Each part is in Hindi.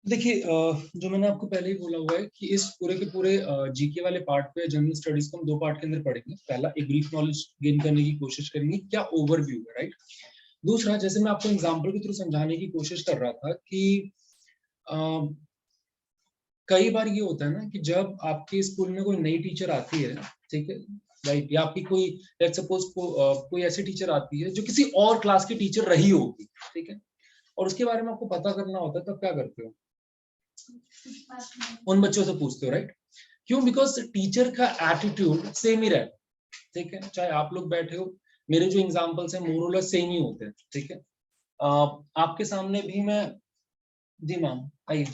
देखिए जो मैंने आपको पहले ही बोला हुआ है कि इस पूरे के पूरे जीके वाले पार्ट पे जनरल स्टडीज को हम दो पार्ट के अंदर पढ़ेंगे। पहला एक ब्रीफ नॉलेज गेन करने की कोशिश करेंगे, क्या ओवरव्यू है, राइट। दूसरा, जैसे मैं आपको एग्जांपल के थ्रू समझाने की कोशिश कर रहा था कि अ, कई बार ये होता है ना कि जब आपके स्कूल में कोई नई टीचर आती है, ठीक है, राइट, या आपकी कोई लेट्स सपोज कोई ऐसी टीचर आती है जो किसी और क्लास की टीचर रही होगी, ठीक है, और उसके बारे में आपको पता करना होता है, तब क्या करते हो? उन बच्चों से पूछते हो, राइट। क्यों? बिकॉज टीचर का एटीट्यूड सेम ही रहता है, ठीक है, चाहे आप लोग बैठे हो। मेरे जो एग्जांपल्स हैं मोर और लेस सेम ही होते हैं, ठीक है। आपके सामने भी मैं, जी मैम आइए।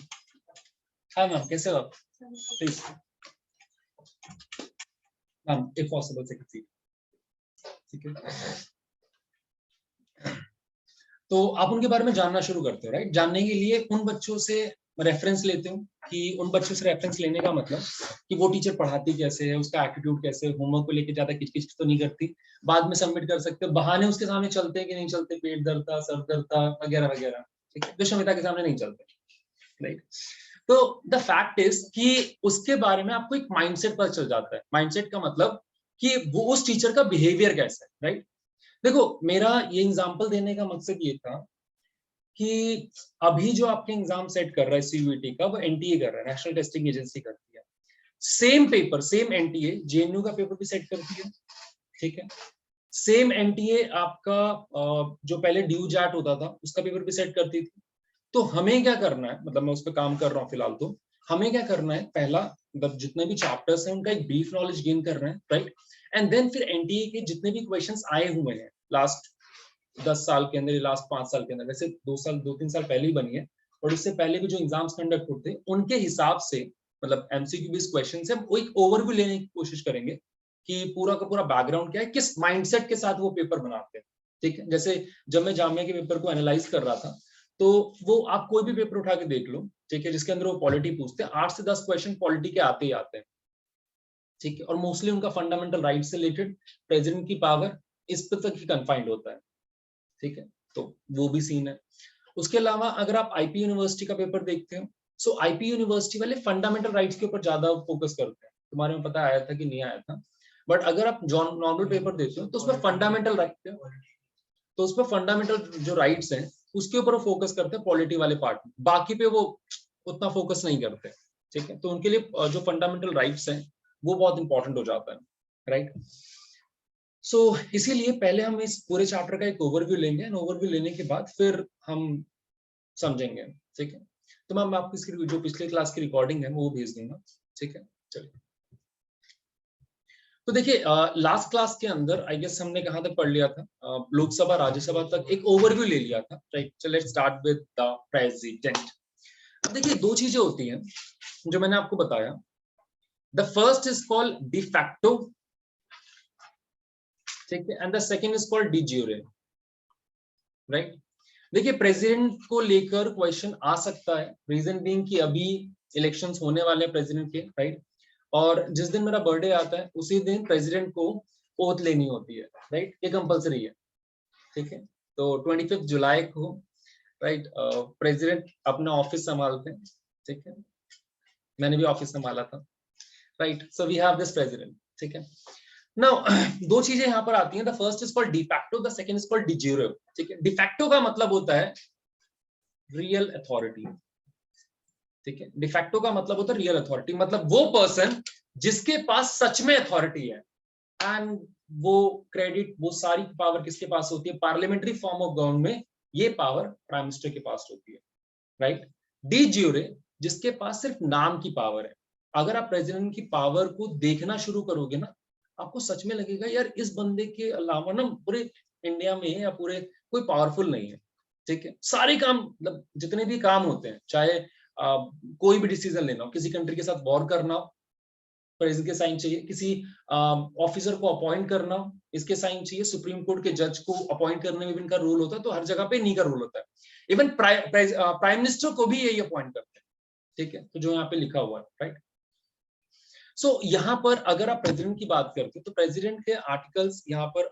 हाँ मैम, कैसे हो आप? प्लीज मैम, इफ पॉसिबल से सीट, ठीक है। तो आप उनके बारे में जानना शुरू करते हो, राइट। जानने के लिए उन बच्चों से रेफरेंस लेते हो कि उन बच्चों से रेफरेंस लेने का मतलब कि वो टीचर पढ़ाती कैसे है, उसका एटीट्यूड कैसे है, होमवर्क को लेके ज्यादा किचकिच तो नहीं करती, बाद में सबमिट कर सकते हो, बहाने उसके सामने चलते हैं कि नहीं चलते, पेट दर्द था, सर दर्द था वगैरह वगैरह, ठीक है, विश्वमिता के सामने नहीं चलते, राइट। तो द फैक्ट इज कि उसके बारे में आपको एक माइंडसेट पता चल जाता है। माइंडसेट का मतलब कि वो उस टीचर का बिहेवियर कैसा है, राइट। देखो, मेरा ये एग्जांपल देने का मकसद ये था कि अभी जो आपके एग्जाम सेट कर रहा है सीयूईटी का, वो एनटीए कर रहा है, नेशनल टेस्टिंग एजेंसी करती है। Same paper, same NTA JNU का पेपर भी सेट करती है, ठीक है। सेम एनटीए आपका जो पहले ड्यू जैट होता था उसका पेपर भी सेट करती थी। तो हमें क्या करना है, मतलब मैं उस पर काम कर रहा हूँ फिलहाल, तो हमें क्या करना है, पहला मतलब जितने भी चैप्टर्स हैं उनका एक ब्रीफ नॉलेज गेन करना है, राइट। एंड देन फिर एनटीए के जितने भी क्वेश्चंस आए हुए हैं लास्ट 10 साल के अंदर, लास्ट 5 साल के अंदर, वैसे 2 3 साल पहले ही बनी है, और उससे पहले भी जो एग्जाम्स कंडक्ट होते हैं उनके हिसाब से, मतलब एमसीक्यू बेस्ड क्वेश्चन से हम एक ओवरव्यू लेने की कोशिश करेंगे कि पूरा का पूरा बैकग्राउंड क्या है, किस माइंडसेट के साथ वो पेपर बनाते हैं, ठीक है। जैसे जब मैं जामिया के पेपर को एनालाइज कर रहा था, तो वो आप कोई भी पेपर उठा के देख लो, ठीक है, जिसके अंदर वो पॉलिटी पूछते हैं, 8 से 10 क्वेश्चन पॉलिटी के आते ही आते हैं, ठीक है, और मोस्टली उनका फंडामेंटल राइट से रिलेटेड, प्रेसिडेंट की पावर, इस पर तक ही कन्फाइंड होता है, ठीक है। तो वो भी सीन है। उसके अलावा अगर आप आईपी यूनिवर्सिटी का पेपर देखते हो, सो आईपी यूनिवर्सिटी वाले फंडामेंटल राइट्स के ऊपर ज्यादा फोकस करते हैं। तुम्हारे में पता आया था कि नहीं आया था, बट अगर आप नॉर्मल पेपर देते हो तो उसमें फंडामेंटल राइट, तो उसमें फंडामेंटल जो राइट्स हैं उसके ऊपर वो फोकस करते हैं पॉलिटी वाले पार्ट में, बाकी पे वो उतना फोकस नहीं करते, ठीक है। तो उनके लिए जो फंडामेंटल राइट्स हैं वो बहुत इंपॉर्टेंट हो जाता है, राइट। सो इसीलिए पहले हम इस पूरे चैप्टर का एक ओवरव्यू लेंगे, ओवरव्यू लेने के बाद फिर हम समझेंगे, ठीक है। तो मैं आपको इसकी जो पिछले क्लास की रिकॉर्डिंग है वो भेज दूंगा, ठीक है। चलिए, तो देखिए लास्ट क्लास के अंदर आई गेस हमने कहां तक पढ़ लिया था, लोकसभा राज्यसभा तक एक ओवरव्यू ले लिया था, राइट। चलो let's start with the president. अब देखिए दो चीजें होती हैं जो मैंने आपको बताया। The first is called de facto, ठीक है, and the second is called de jure, right. देखिए प्रेसिडेंट को लेकर क्वेश्चन आ सकता है, रीजन बीइंग कि अभी इलेक्शंस होने वाले हैं प्रेसिडेंट के, राइट। और जिस दिन मेरा बर्थडे आता है उसी दिन प्रेसिडेंट को ओथ लेनी होती है, राइट, ये कंपलसरी है, ठीक है। तो 25 जुलाई को, राइट, प्रेसिडेंट अपना ऑफिस संभालते हैं, ठीक है। मैंने भी ऑफिस संभाला था, right. So we have this president, ठीक है। नाउ दो चीजें यहां पर आती हैं, the first is called de facto, the second is called de jure, ठीक है। डिफैक्टो का मतलब होता है रियल अथॉरिटी, ठीक है। डिफैक्टो का मतलब होता है रियल अथॉरिटी, मतलब वो पर्सन जिसके पास सच में अथॉरिटी है, एंड वो क्रेडिट, वो सारी पावर किसके पास होती है, पार्लियामेंट्री फॉर्म ऑफ गवर्नमेंट में ये पावर प्राइम मिनिस्टर के पास होती है, राइट। डी ज्यूरे जिसके पास सिर्फ नाम की पावर है। अगर आप प्रेसिडेंट की पावर को देखना शुरू करोगे ना, आपको सच में लगेगा यार इस बंदे के अलावा ना पूरे इंडिया में या पूरे कोई पावरफुल नहीं है, ठीक है। सारे काम, मतलब जितने भी काम होते हैं, चाहे कोई भी डिसीजन लेना हो, किसी कंट्री के साथ वॉर करना हो, प्रेसिडेंट के साइन चाहिए, किसी ऑफिसर को अपॉइंट करना, इसके साइन चाहिए, सुप्रीम कोर्ट के जज को अपॉइंट करने में भी इनका रोल होता है, तो हर जगह पे इन्हीं का रोल होता है। इवन प्राइम मिनिस्टर को भी यही अपॉइंट करते हैं, ठीक है। तो जो यहाँ पे लिखा हुआ है, राइट। सो यहाँ पर अगर आप प्रेसिडेंट की बात करते हैं तो प्रेसिडेंट के आर्टिकल्स यहाँ पर,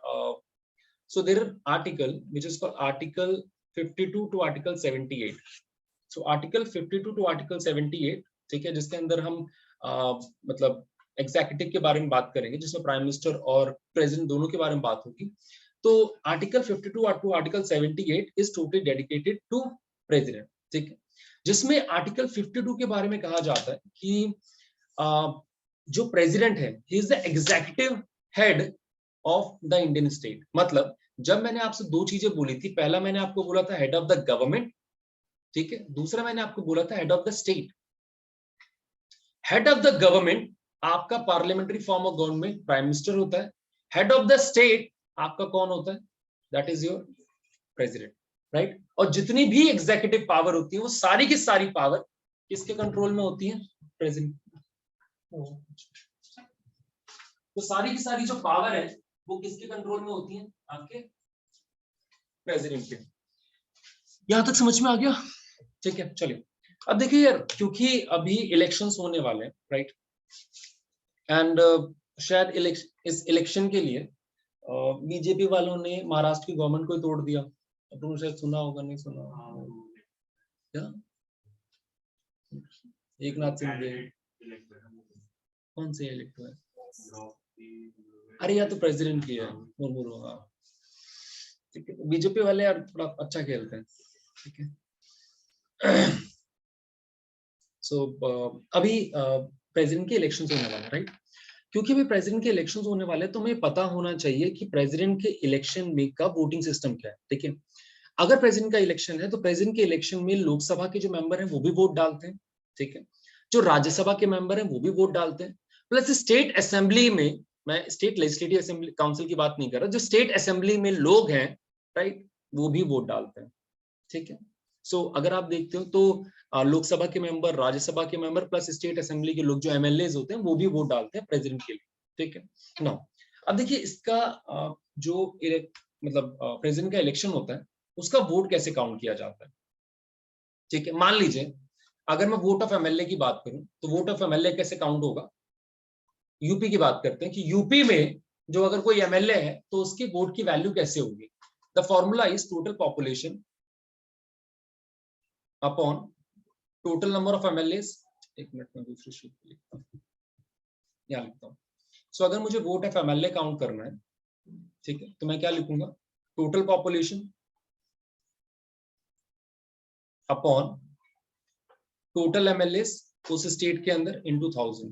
so there article which is called article 52 to article 78, so article 52 to article 78, ठीक है, जिसके अंदर हम मतलब एग्जीक्यूटिव के बारे में बात करेंगे, जिसमें प्राइम मिनिस्टर और प्रेसिडेंट दोनों के बारे में बात होगी। तो article 52 to article 78 is totally dedicated to president, ठीक है, जिसमें आर्टिकल 52 के बारे में कहा जाता है कि जो प्रेसिडेंट है, he is the executive head of the Indian state. मतलब जब मैंने आपसे दो चीजें बोली थी, पहला मैंने आपको बोला था हेड ऑफ द गवर्नमेंट, ठीक है, दूसरा मैंने आपको बोला था head of the state. Head of the government आपका parliamentary form of government prime minister होता है। हेड ऑफ द स्टेट आपका कौन होता है? That is your president, right. और जितनी भी एग्जीक्यूटिव पावर होती है वो सारी की सारी पावर किसके कंट्रोल में होती है? प्रेसिडेंट। तो सारी की सारी जो पावर है वो किसके कंट्रोल में होती है? आपके प्रेसिडेंट के। यहां तक समझ में आ गया? ठीक है, चलिए अब देखिए यार, क्योंकि अभी इलेक्शंस होने वाले हैं, राइट, एंड शायद इस इलेक्शन के लिए बीजेपी वालों ने महाराष्ट्र की गवर्नमेंट को ही तोड़ दिया। तुमने शायद सुना होगा, नहीं सुना? क्या एक नाथ शिंदे कौन से इलेक्ट हुए? अरे यार तो प्रेसिडेंट की है मुर्मू। हाँ ठीक है, बीजेपी वाले यार थोड़ा अच्छा खेलते हैं, ठीक है। सो अभी प्रेसिडेंट के इलेक्शंस होने वाले, राइट। क्योंकि अभी प्रेसिडेंट के इलेक्शंस होने वाले हैं तो हमें पता होना चाहिए कि प्रेसिडेंट के इलेक्शन में का वोटिंग सिस्टम क्या है, ठीक है। अगर प्रेसिडेंट का इलेक्शन है तो प्रेसिडेंट के इलेक्शन में लोकसभा के जो मेंबर हैं वो भी वोट डालते हैं, ठीक है। जो राज्यसभा के मेंबर हैं वो भी वोट डालते हैं, प्लस स्टेट असेंबली में, मैं स्टेट लेजिस्लेटिव असेंबली काउंसिल की बात नहीं कर रहा, जो स्टेट असेंबली में लोग हैं, राइट, वो भी वोट डालते हैं, ठीक है। सो अगर आप देखते हो तो लोकसभा के मेंबर, राज्यसभा के मेंबर प्लस स्टेट असेंबली के लोग जो एमएलए होते हैं वो भी वोट डालते हैं प्रेसिडेंट के लिए, ठीक है ना। अब देखिए इसका जो मतलब प्रेसिडेंट का इलेक्शन होता है उसका वोट कैसे काउंट किया जाता है, ठीक है। मान लीजिए अगर मैं वोट ऑफ एमएलए की बात करूं तो वोट ऑफ एमएलए कैसे काउंट होगा? यूपी की बात करते हैं कि यूपी में जो अगर कोई एमएलए है तो उसकी वोट की वैल्यू कैसे होगी? The formula is total population upon total number of MLA. एक मिनट में दूसरी शीट पे लिखता हूँ, यहाँ लिखता हूँ। सो अगर मुझे वोट ऑफ एमएलए काउंट करना है, ठीक है, तो मैं क्या लिखूंगा? Total population upon total MLA उस स्टेट के अंदर इनटू 1000,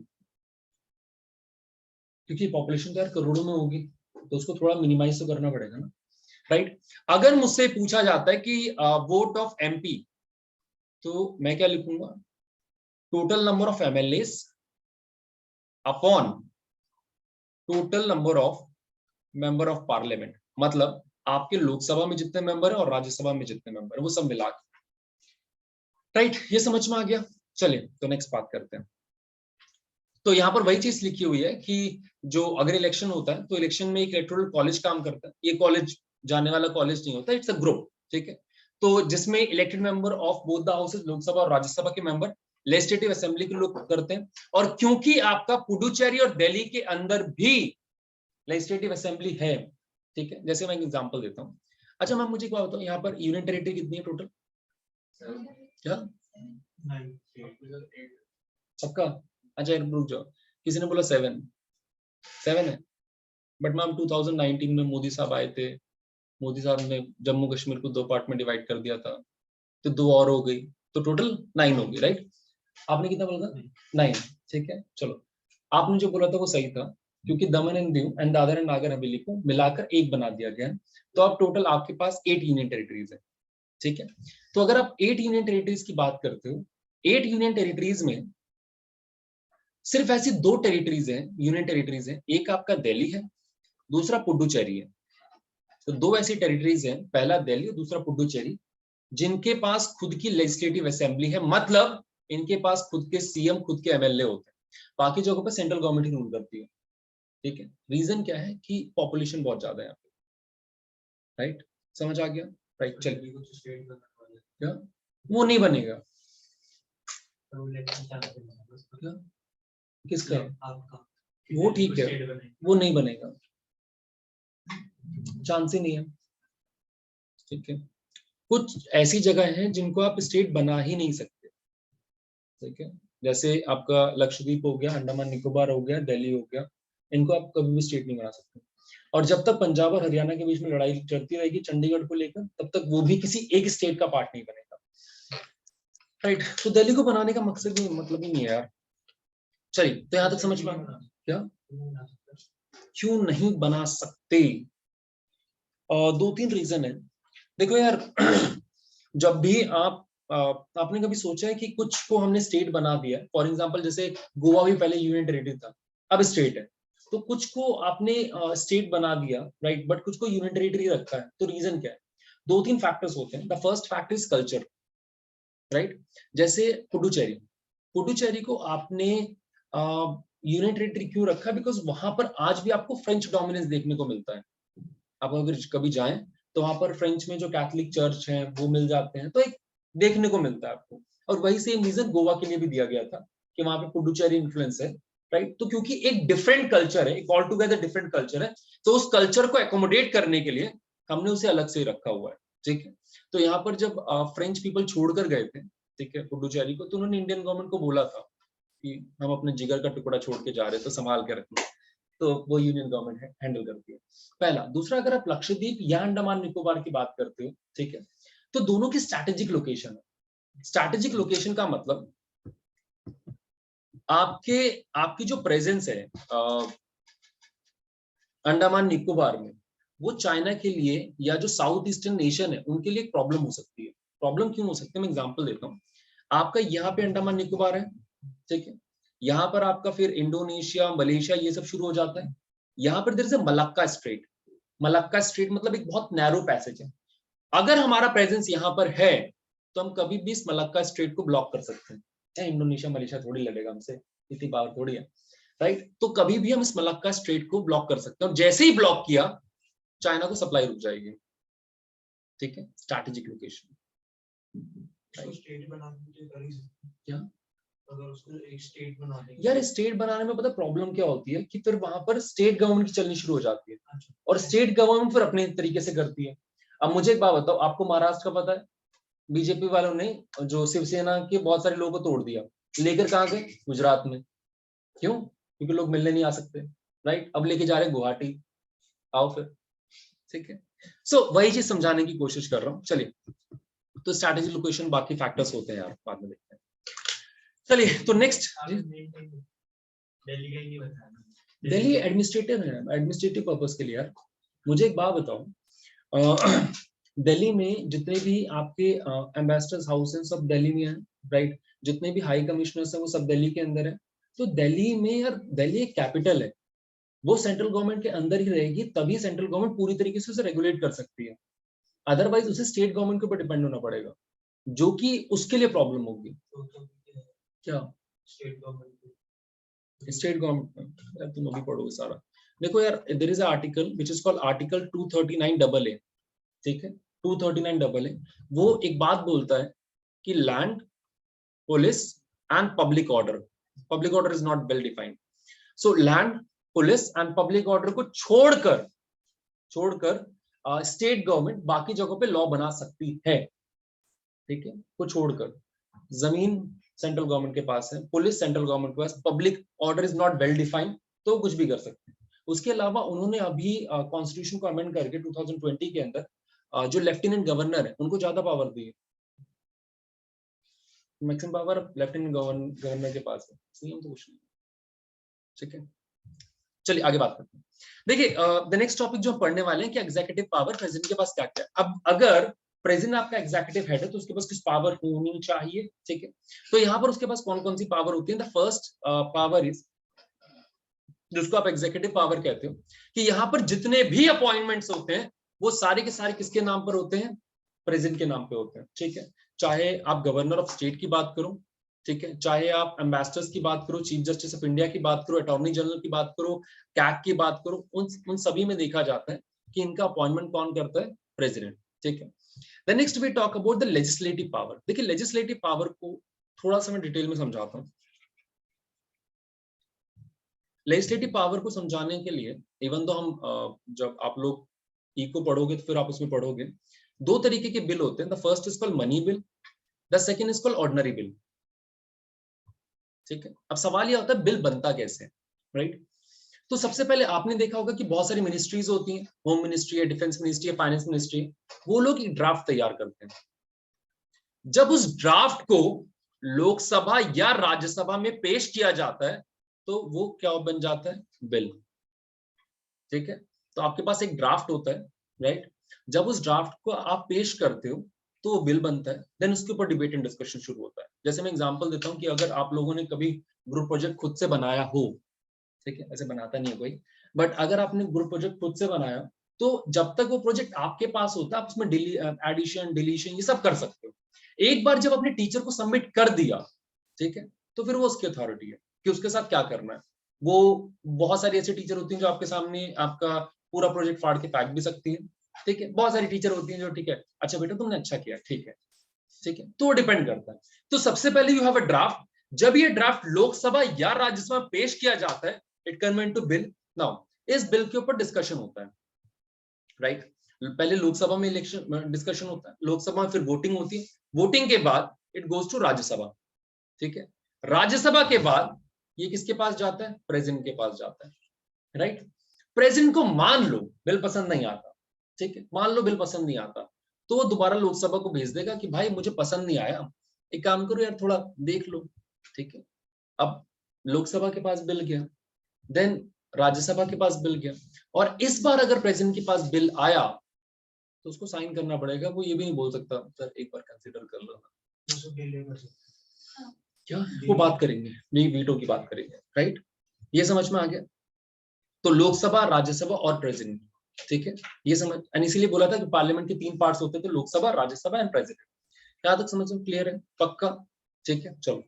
क्योंकि पॉपुलेशन तो यार करोड़ों में होगी तो उसको थोड़ा मिनिमाइज तो करना पड़ेगा ना, राइट। अगर मुझसे पूछा जाता है कि वोट ऑफ एमपी, तो मैं क्या लिखूंगा? Total number of MLA upon total number of member of parliament. मतलब आपके लोकसभा में जितने मेंबर है और राज्यसभा में जितने मेंबर है वो सब मिला के, राइट। ये समझ में आ गया? चलिए तो नेक्स्ट बात करते हैं। तो यहाँ पर वही चीज लिखी हुई है कि जो अगर इलेक्शन होता है तो इलेक्शन में एक इलेक्टोरल कॉलेज काम करता है। ये कॉलेज जाने वाला कॉलेज नहीं होता, इट्स अ ग्रुप, ठीक है। तो जिसमें elected member of both the houses, Lok Sabha और राज्यसभा के मेंबर लेजिस्लेटिव असेंबली के लोग करते हैं। और क्योंकि आपका पुडुचेरी और दिल्ली के अंदर भी लेजिस्लेटिव असेंबली है, ठीक है, जैसे मैं एक एग्जांपल देता हूँ। अच्छा मैम मुझे क्या बताओ, यहाँ पर यूनियन टेरिटरी कितनी है टोटल? क्या सबका? अच्छा रुक जाओ, किसी ने बोला 7 है, बट मैम 2019 में मोदी साहब आए थे, मोदी साहब ने जम्मू कश्मीर को 2 पार्ट में डिवाइड कर दिया था, तो 2 और हो गई, तो टोटल 9 होगी, राइट। आपने कितना बोला था? 9, ठीक है। चलो आपने जो बोला था वो सही था, क्योंकि दमन and Diu and Dadar and Nagar Haveli को मिलाकर एक बना दिया गया, तो अब टोटल आपके पास 8 यूनियन टेरिटरीज है, ठीक है। तो अगर आप 8 यूनियन टेरिटरीज की बात करते हो, 8 यूनियन टेरिटरीज में सिर्फ ऐसी 2 टेरिटरीज हैं, यूनियन टेरिटरीज हैं, एक आपका दिल्ली है, दूसरा पुडुचेरी है। तो 2 ऐसी टेरिटरीज हैं, पहला दिल्ली और दूसरा पुडुचेरी, जिनके पास खुद की लेजिस्लेटिव असेंबली है, मतलब इनके पास खुद के सीएम, खुद के एमएलए होते हैं। बाकी जगहों पर सेंट्रल गवर्नमेंट ही रूल करती है, ठीक है। रीजन क्या है कि पॉपुलेशन बहुत ज्यादा है यहाँ पे, राइट। समझ आ गया? राइट। चलिए क्या वो नहीं बनेगा? क्या? किसका? वो ठीक है, वो नहीं बनेगा, चांस ही नहीं है, ठीक है। कुछ ऐसी जगह हैं जिनको आप स्टेट बना ही नहीं सकते, ठीक है। जैसे आपका लक्षद्वीप हो गया, अंडमान निकोबार हो गया, दिल्ली हो गया, इनको आप कभी भी स्टेट नहीं बना सकते। और जब तक पंजाब और हरियाणा के बीच में लड़ाई चलती रहेगी चंडीगढ़ को लेकर, तब तक वो भी किसी एक स्टेट का पार्ट नहीं बनेगा, राइट। तो दिल्ली को बनाने का मकसद भी मतलब ही नहीं है यार। चलिए, तो यहां तक समझ में क्या क्यों नहीं बना सकते? दो तीन रीजन है। देखो यार, जब भी आप आपने कभी सोचा है कि कुछ को हमने स्टेट बना दिया, फॉर एग्जांपल जैसे गोवा भी पहले यूनियन टेरिटरी था, अब स्टेट है, तो कुछ को आपने स्टेट बना दिया, राइट, बट कुछ को यूनियन टेरिटरी रखा है, तो रीजन क्या है? दो तीन फैक्टर्स होते हैं। The first factor is culture, right. जैसे पुडुचेरी, पुडुचेरी को आपने यूनियन टेरिटरी क्यों रखा? बिकॉज वहां पर आज भी आपको फ्रेंच डोमिनेंस देखने को मिलता है। आप अगर कभी जाएं तो वहां पर फ्रेंच में जो कैथोलिक चर्च है वो मिल जाते हैं, तो एक देखने को मिलता है आपको। और वही सेम रीजन गोवा के लिए भी दिया गया था कि वहां पे पुडुचेरी इन्फ्लुएंस है, राइट। तो क्योंकि एक डिफरेंट कल्चर है, एक ऑल टुगेदर डिफरेंट कल्चर है, तो उस कल्चर को एकोमोडेट करने के लिए हमने उसे अलग से रखा हुआ है, ठीक है। तो यहाँ पर जब फ्रेंच पीपल छोड़कर गए थे, ठीक है, पुडुचेरी को, तो उन्होंने इंडियन गवर्नमेंट को बोला था कि हम अपने जिगर का टुकड़ा छोड़ के जा रहे हैं, तो संभाल के रखना। तो वो यूनियन गवर्नमेंट हैंडल करती है, पहला। दूसरा, अगर आप लक्षद्वीप या अंडमान निकोबार की बात करते हो, ठीक है, तो दोनों की स्ट्रैटेजिक लोकेशन है। स्ट्रैटेजिक लोकेशन का मतलब आपकी जो प्रेजेंस है अंडमान निकोबार में, वो चाइना के लिए या जो साउथ ईस्टर्न नेशन है उनके लिए एक प्रॉब्लम हो सकती है। प्रॉब्लम क्यों हो सकती है? मैं एग्जांपल देता हूँ। आपका यहाँ पे अंडमान निकोबार है, ठीक है, यहाँ पर आपका फिर इंडोनेशिया, मलेशिया, ये सब शुरू हो जाता है। यहाँ पर there is a Malacca strait. Malacca strait मतलब एक बहुत नैरो पैसेज है। अगर हमारा प्रेजेंस यहाँ पर है तो हम कभी भी इस मलक्का स्ट्रेट को ब्लॉक कर सकते हैं। इंडोनेशिया मलेशिया थोड़ी लड़ेगा हमसे, इतनी पावर थोड़ी है, राइट। तो कभी भी हम इस मलक्का स्ट्रेट को ब्लॉक कर सकते हैं, और जैसे ही ब्लॉक किया चाइना को सप्लाई रुक जाएगी, ठीक है। स्ट्रैटेजिक लोकेशन, स्टेट बनाने क्या अगर उसको एक स्टेट बना देंगे यार, स्टेट बनाने में पता प्रॉब्लम क्या होती है कि फिर वहां पर स्टेट गवर्नमेंट की चलनी शुरू हो जाती है, और स्टेट गवर्नमेंट फिर अपने तरीके से करती है। अब मुझे एक बात बताओ, आपको महाराष्ट्र का पता है, बीजेपी वालों ने जो शिवसेना के बहुत सारे लोगों को तोड़ दिया, लेकर कहाँ गए? गुजरात में। क्यों? क्योंकि लोग मिलने नहीं आ सकते, राइट। अब लेके जा रहे हैं गुवाहाटी, आओ फिर, ठीक है। सो वही चीज समझाने की कोशिश कर रहा हूँ। चलिए, तो स्ट्रैटेजी लोकेशन, बाकी फैक्टर्स होते हैं यार, बाद में देखते हैं। चलिए, तो नेक्स्ट, दिल्ली का ही नहीं बताया। दिल्ली एडमिनिस्ट्रेटिव है, एडमिनिस्ट्रेटिव पर्पस के लिए यार। मुझे एक बात बताओ, दिल्ली में जितने भी आपके एम्बेसडर्स हाउस हैं सब दिल्ली में हैं, राइट। जितने भी हाई कमिश्नर्स हैं वो सब दिल्ली के अंदर है। तो दिल्ली में यार, दिल्ली एक कैपिटल है, वो सेंट्रल गवर्नमेंट के अंदर ही रहेगी, तभी सेंट्रल गवर्नमेंट पूरी तरीके से उसे रेगुलेट कर सकती है। अदरवाइज उसे स्टेट गवर्नमेंट के ऊपर डिपेंड होना पड़ेगा, जो कि उसके लिए प्रॉब्लम होगी। क्या स्टेट गवर्नमेंट स्टेट गवर्नमेंट? तुम अभी पढ़ोगे सारा। देखो यार, there is article which is called article 239AA, ठीक है, 239AA। वो एक बात बोलता है कि land, police and public order, public order is not well defined, so land, police and public order को छोड़कर स्टेट गवर्नमेंट बाकी जगहों पे लॉ बना सकती है, ठीक है, को छोड़कर। जमीन सेंट्रल गवर्नमेंट के पास है, पुलिस सेंट्रल गवर्नमेंट के पास, public order is not well defined, तो कुछ भी कर सकते हैं। उसके अलावा उन्होंने अभी कॉन्स्टिट्यूशन को अमेंड करके 2020 के अंदर जो लेफ्टिनेंट गवर्नर है उनको ज्यादा पावर दी है। मैक्सिमम पावर लेफ्टिनेंट गवर्नर के पास है, सीएम तो कुछ नहीं, ठीक है। चलिए आगे बात करते हैं। देखिए, द नेक्स्ट टॉपिक जो हम पढ़ने वाले हैं कि एग्जीक्यूटिव पावर प्रेसिडेंट के पास क्या क्या है। अब अगर प्रेसिडेंट आपका एग्जीक्यूटिव हेड है तो उसके पास कुछ पावर होनी चाहिए, ठीक है। तो यहाँ पर उसके पास कौन कौन सी पावर होती है? द फर्स्ट पावर इज, जिसको आप एग्जीक्यूटिव पावर कहते हो, कि यहाँ पर जितने भी अपॉइंटमेंट्स होते हैं वो सारे के सारे किसके नाम पर होते हैं? प्रेसिडेंट के नाम पे होते हैं, ठीक है। चाहे आप गवर्नर ऑफ स्टेट की बात करो, ठीक है, चाहे आप एम्बेसडर्स की बात करो, चीफ जस्टिस ऑफ इंडिया की बात करो, अटॉर्नी जनरल की बात करो, कैग की बात करो, उन सभी में देखा जाता है कि इनका अपॉइंटमेंट कौन करता है? प्रेसिडेंट, ठीक है। The next we talk about the legislative power. देखिए, लेजिस्लेटिव पावर को थोड़ा सा मैं डिटेल में समझाता हूँ। लेजिस्लेटिव पावर को समझाने के लिए, इवन तो हम जब आप लोग ई को पढ़ोगे तो फिर आप उसमें पढ़ोगे, दो तरीके के बिल होते हैं, the first is called money bill, the second is called ordinary bill. ठीक है, अब सवाल यह होता है बिल बनता कैसे, राइट? तो सबसे पहले आपने देखा होगा कि बहुत सारी मिनिस्ट्रीज होती हैं, होम मिनिस्ट्री है, डिफेंस मिनिस्ट्री है, फाइनेंस मिनिस्ट्री, वो लोग एक ड्राफ्ट तैयार करते हैं। जब उस ड्राफ्ट को लोकसभा या राज्यसभा में पेश किया जाता है तो वो क्या बन जाता है, बिल। ठीक है, तो आपके पास एक ड्राफ्ट होता है, राइट? जब उस ड्राफ्ट को आप पेश करते हो तो वो बिल बनता है, देन उसके ऊपर डिबेट एंड डिस्कशन शुरू होता है। जैसे मैं एग्जांपल देता हूं कि अगर आप लोगों ने कभी ग्रुप प्रोजेक्ट खुद से बनाया हो, ठीक है, ऐसे बनाता नहीं है कोई, बट अगर आपने ग्रुप प्रोजेक्ट खुद से बनाया तो जब तक वो प्रोजेक्ट आपके पास होता है आप उसमें एडिशन डिलीशन ये सब कर सकते हो। एक बार जब अपने टीचर को सबमिट कर दिया, ठीक है, तो फिर वो उसकी अथॉरिटी है कि उसके साथ क्या करना है। वो बहुत सारी ऐसी टीचर होती हैं जो आपके सामने आपका पूरा प्रोजेक्ट फाड़ के फेंक भी सकती है, ठीक है। बहुत सारी टीचर होती हैं जो ठीक है अच्छा बेटा तुमने अच्छा किया, ठीक है, ठीक है, तो वो डिपेंड करता है। तो सबसे पहले यू हैव अ ड्राफ्ट, जब ये ड्राफ्ट लोकसभा या राज्यसभा में पेश किया जाता है it convert to bill. Now इस बिल के ऊपर डिस्कशन होता है, राइट? पहले लोकसभा में इलेक्शन डिस्कशन होता है, लोकसभा में फिर वोटिंग होती है, वोटिंग के बाद इट गोज टू राज्यसभा, ठीक है। राज्यसभा के बाद ये किसके पास जाता है, प्रेसिडेंट के पास जाता है, राइट? प्रेसिडेंट को मान लो बिल पसंद नहीं आता, ठीक है, मान लो बिल पसंद नहीं आता, तो वो दोबारा लोकसभा को भेज देगा कि भाई मुझे पसंद नहीं आया, एक काम करो यार थोड़ा देख लो, ठीक है। अब लोकसभा के पास बिल गया, देन राज्यसभा के पास बिल गया, और इस बार अगर प्रेसिडेंट के पास बिल आया तो उसको साइन करना पड़ेगा। वो ये भी नहीं बोल सकता सर एक बार कंसीडर कर लो, क्या वो बात करेंगे, नहीं वीटो की बात करेंगे, राइट? ये समझ में आ गया? तो लोकसभा, राज्यसभा और प्रेसिडेंट, ठीक है, ये समझ, एंड इसीलिए बोला था कि पार्लियामेंट के 3 पार्ट्स होते थे, लोकसभा, राज्यसभा एंड प्रेसिडेंट। क्या तक समझ में क्लियर है? पक्का? ठीक है, चलो।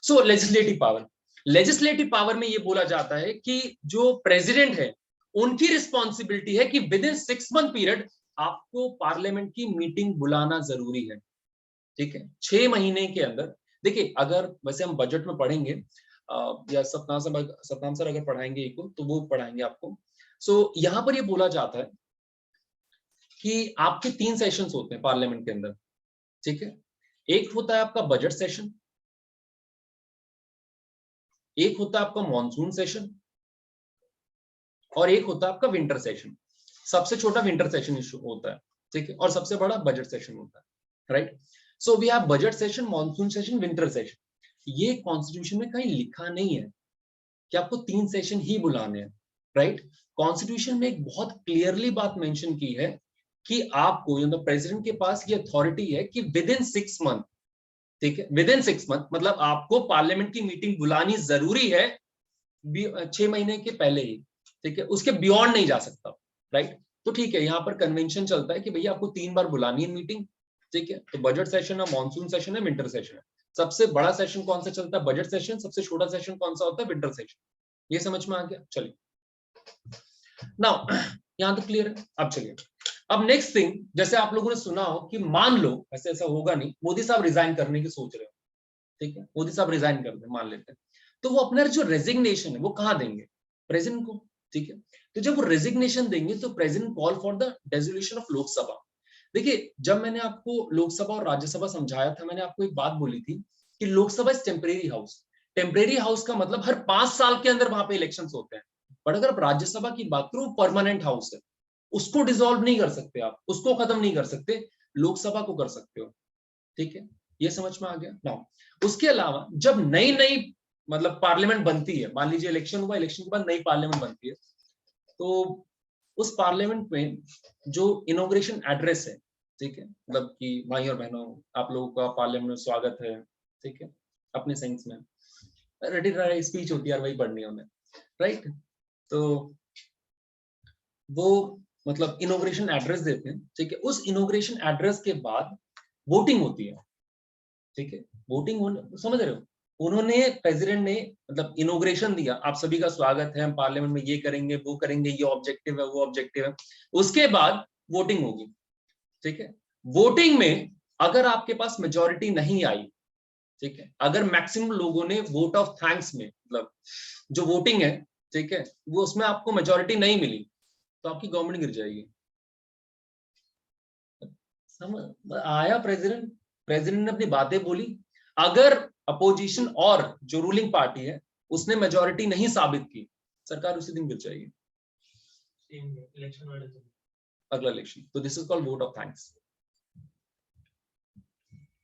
सो लेजिस्लेटिव पावर, लेजिस्लेटिव पावर में ये बोला जाता है कि जो प्रेसिडेंट है उनकी रिस्पॉन्सिबिलिटी है कि विद इन 6 मंथ पीरियड आपको पार्लियामेंट की मीटिंग बुलाना जरूरी है, ठीक है, 6 महीने के अंदर। देखिए अगर वैसे हम बजट में पढ़ेंगे या सतनाम सर अगर पढ़ाएंगे इको तो वो पढ़ाएंगे आपको। सो यहाँ पर ये बोला जाता है कि आपके 3 सेशंस होते हैं पार्लियामेंट के अंदर, ठीक है। एक होता है आपका बजट सेशन, एक होता है आपका मॉनसून सेशन, और एक होता है आपका विंटर सेशन। सबसे छोटा विंटर सेशन इशू होता है, ठीक है, और सबसे बड़ा बजट सेशन होता है, right? So we have budget session, monsoon session, winter session. ये कॉन्स्टिट्यूशन में कहीं लिखा नहीं है कि आपको 3 सेशन ही बुलाने हैं, राइट? कॉन्स्टिट्यूशन में एक बहुत क्लियरली बात मेंशन की है कि आपको मतलब प्रेसिडेंट के पास ये अथॉरिटी है कि विद इन 6 मंथ, ठीक है, विद इन 6 मंथ मतलब आपको पार्लियामेंट की मीटिंग बुलानी जरूरी है 6 महीने के पहले ही, ठीक है, उसके बियॉन्ड नहीं जा सकता, राइट? तो ठीक है, यहाँ पर कन्वेंशन चलता है कि भैया आपको 3 बार बुलानी है मीटिंग, ठीक है। तो बजट सेशन है, मॉनसून सेशन है, विंटर सेशन है। सबसे बड़ा सेशन कौन सा चलता है, बजट सेशन। सबसे छोटा सेशन कौन सा होता है, विंटर सेशन। ये समझ में आ गया? चलिए नाउ यहाँ तो क्लियर है। अब चलिए, अब नेक्स्ट थिंग, जैसे आप लोगों ने सुना हो कि मान लो, ऐसे ऐसा होगा नहीं, मोदी साहब रिजाइन करने की सोच रहे हो, ठीक है, मोदी साहब रिजाइन कर दे मान लेते हैं, तो वो अपना जो रेजिग्नेशन है वो कहाँ देंगे, प्रेसिडेंट को, ठीक है। तो जब वो रेजिग्नेशन देंगे तो president call for the dissolution of Lok Sabha. देखिए जब मैंने आपको लोकसभा और राज्यसभा समझाया था, मैंने आपको एक बात बोली थी कि Lok Sabha is temporary house. Temporary house का मतलब हर 5 साल के अंदर वहां पे इलेक्शंस होते हैं, बट अगर आप राज्यसभा की बात करो परमानेंट हाउस है, उसको डिसॉल्व नहीं कर सकते आप, उसको खत्म नहीं कर सकते, लोकसभा को कर सकते हो, ठीक है। ये समझ में आ गया ना? उसके अलावा जब नई नई मतलब पार्लियामेंट बनती है, मान लीजिए इलेक्शन हुआ, इलेक्शन के बाद नई पार्लियामेंट बनती है, तो उस पार्लियामेंट में जो इनॉग्रेशन एड्रेस है, ठीक है, मतलब कि भाई और बहनों आप लोगों का पार्लियामेंट में स्वागत है, ठीक है, अपने सेंस में रेडी स्पीच होती है वही पढ़नी है उन्हें, राइट? तो वो मतलब इनॉग्रेशन एड्रेस देते हैं, ठीक है। उस इनॉग्रेशन एड्रेस के बाद वोटिंग होती है, ठीक है, वोटिंग होने, समझ रहे हो? उन्होंने प्रेसिडेंट ने मतलब इनॉग्रेशन दिया, आप सभी का स्वागत है, हम पार्लियामेंट में ये करेंगे वो करेंगे, ये ऑब्जेक्टिव है वो ऑब्जेक्टिव है। उसके बाद वोटिंग होगी, ठीक है। वोटिंग में अगर आपके पास मेजोरिटी नहीं आई, ठीक है, अगर मैक्सिमम लोगों ने वोट ऑफ थैंक्स में मतलब जो वोटिंग है, ठीक है, वो उसमें आपको मेजोरिटी नहीं मिली तो आपकी गवर्नमेंट गिर जाएगी। आया प्रेसिडेंट ने अपनी बातें बोली, अगर अपोजिशन और जो रूलिंग पार्टी है उसने मेजोरिटी नहीं साबित की, सरकार उसी दिन गिर जाएगी, इलेक्शन वाले दिन, अगला इलेक्शन। तो this is called vote of thanks.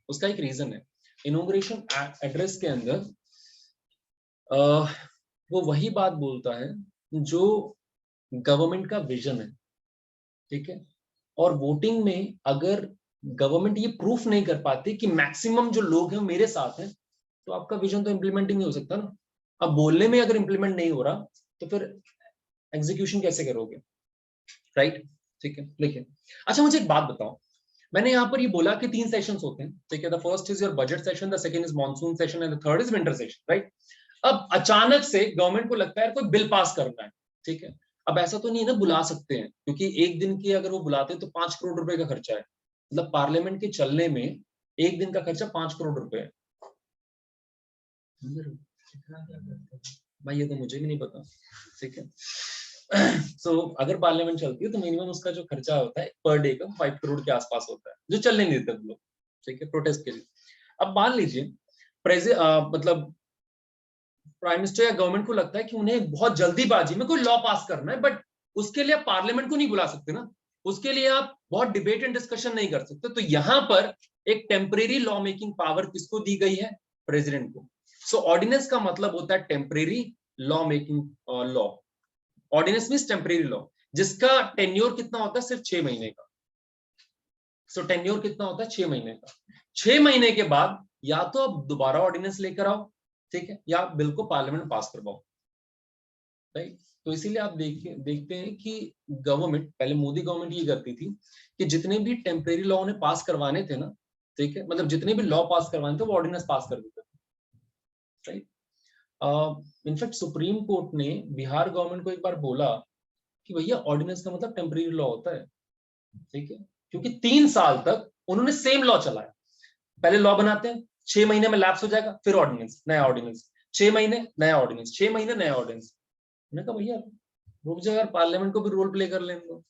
उसका एक रीजन है, इनॉग्रेशन एड्रेस के अंदर वो वही बात बोलता है जो गवर्नमेंट का विजन है, ठीक है। और वोटिंग में अगर गवर्नमेंट ये प्रूफ नहीं कर पाती कि मैक्सिमम जो लोग हैं मेरे साथ हैं, तो आपका विजन तो इम्प्लीमेंट ही नहीं हो सकता ना। अब बोलने में अगर इम्प्लीमेंट नहीं हो रहा तो फिर एग्जीक्यूशन कैसे करोगे, राइट? ठीक है, लिखिए। अच्छा मुझे एक बात बताओ, मैंने यहाँ पर ये बोला कि 3 सेशंस होते हैं, ठीक है। The first is your budget session, the second is monsoon session and the third is winter session, right? अब अचानक से गवर्नमेंट को लगता है कोई बिल पास करना है, ठीक है। अब ऐसा तो नहीं है ना, बुला सकते हैं, क्योंकि एक दिन की अगर वो बुलाते हैं तो 5 करोड़ रुपए का खर्चा है, मतलब पार्लियामेंट के चलने में एक दिन का खर्चा 5 करोड़ रुपए है। भाई ये तो मुझे भी नहीं पता, ठीक है। सो अगर पार्लियामेंट चलती है तो मिनिमम उसका जो खर्चा होता है पर डे का 5 करोड़ के आसपास होता है, जो चलने नहीं देते हम लोग, ठीक है, प्रोटेस्ट के लिए। अब मान लीजिए मतलब प्राइम मिनिस्टर या गवर्नमेंट को लगता है कि उन्हें बहुत जल्दीबाजी में कोई लॉ पास करना है, बट उसके लिए आप पार्लियामेंट को नहीं बुला सकते ना, उसके लिए आप बहुत डिबेट एंड डिस्कशन नहीं कर सकते। तो यहां पर एक टेम्परेरी लॉ मेकिंग पावर किसको दी गई है? प्रेसिडेंट को। सो ऑर्डिनेंस का मतलब होता है temporary law making law. Ordinance means temporary law, जिसका टेन्योर कितना होता है? सिर्फ 6 महीने का। सो टेन्योर कितना होता है? 6 महीने का। 6 महीने के बाद या तो आप दोबारा ऑर्डिनेंस लेकर आओ, ठीक है, या बिल को पार्लियामेंट पास करवाओ, राइट? तो इसीलिए आप देखते हैं कि गवर्नमेंट, पहले मोदी गवर्नमेंट ये करती थी कि जितने भी टेम्परेरी लॉ उन्हें पास करवाने थे ना, ठीक है, मतलब जितने भी लॉ पास करवाने थे वो ऑर्डिनेंस पास कर देते थे, राइट? इनफैक्ट सुप्रीम कोर्ट ने बिहार गवर्नमेंट को एक बार बोला कि भैया ऑर्डिनेंस का मतलब टेम्परेरी लॉ होता है, ठीक है, क्योंकि 3 साल तक उन्होंने सेम लॉ चलाया। पहले लॉ बनाते हैं, 6 महीने में लैप्स हो जाएगा, फिर ऑर्डिनेंस, नया ऑर्डिनेंस, 6 महीने नया ऑर्डिनेंस, 6 महीने नया ऑर्डिनेंस। मैंने कहा भैया रुक जाओ यार, पार्लियामेंट को भी रोल प्ले कर लेने दो,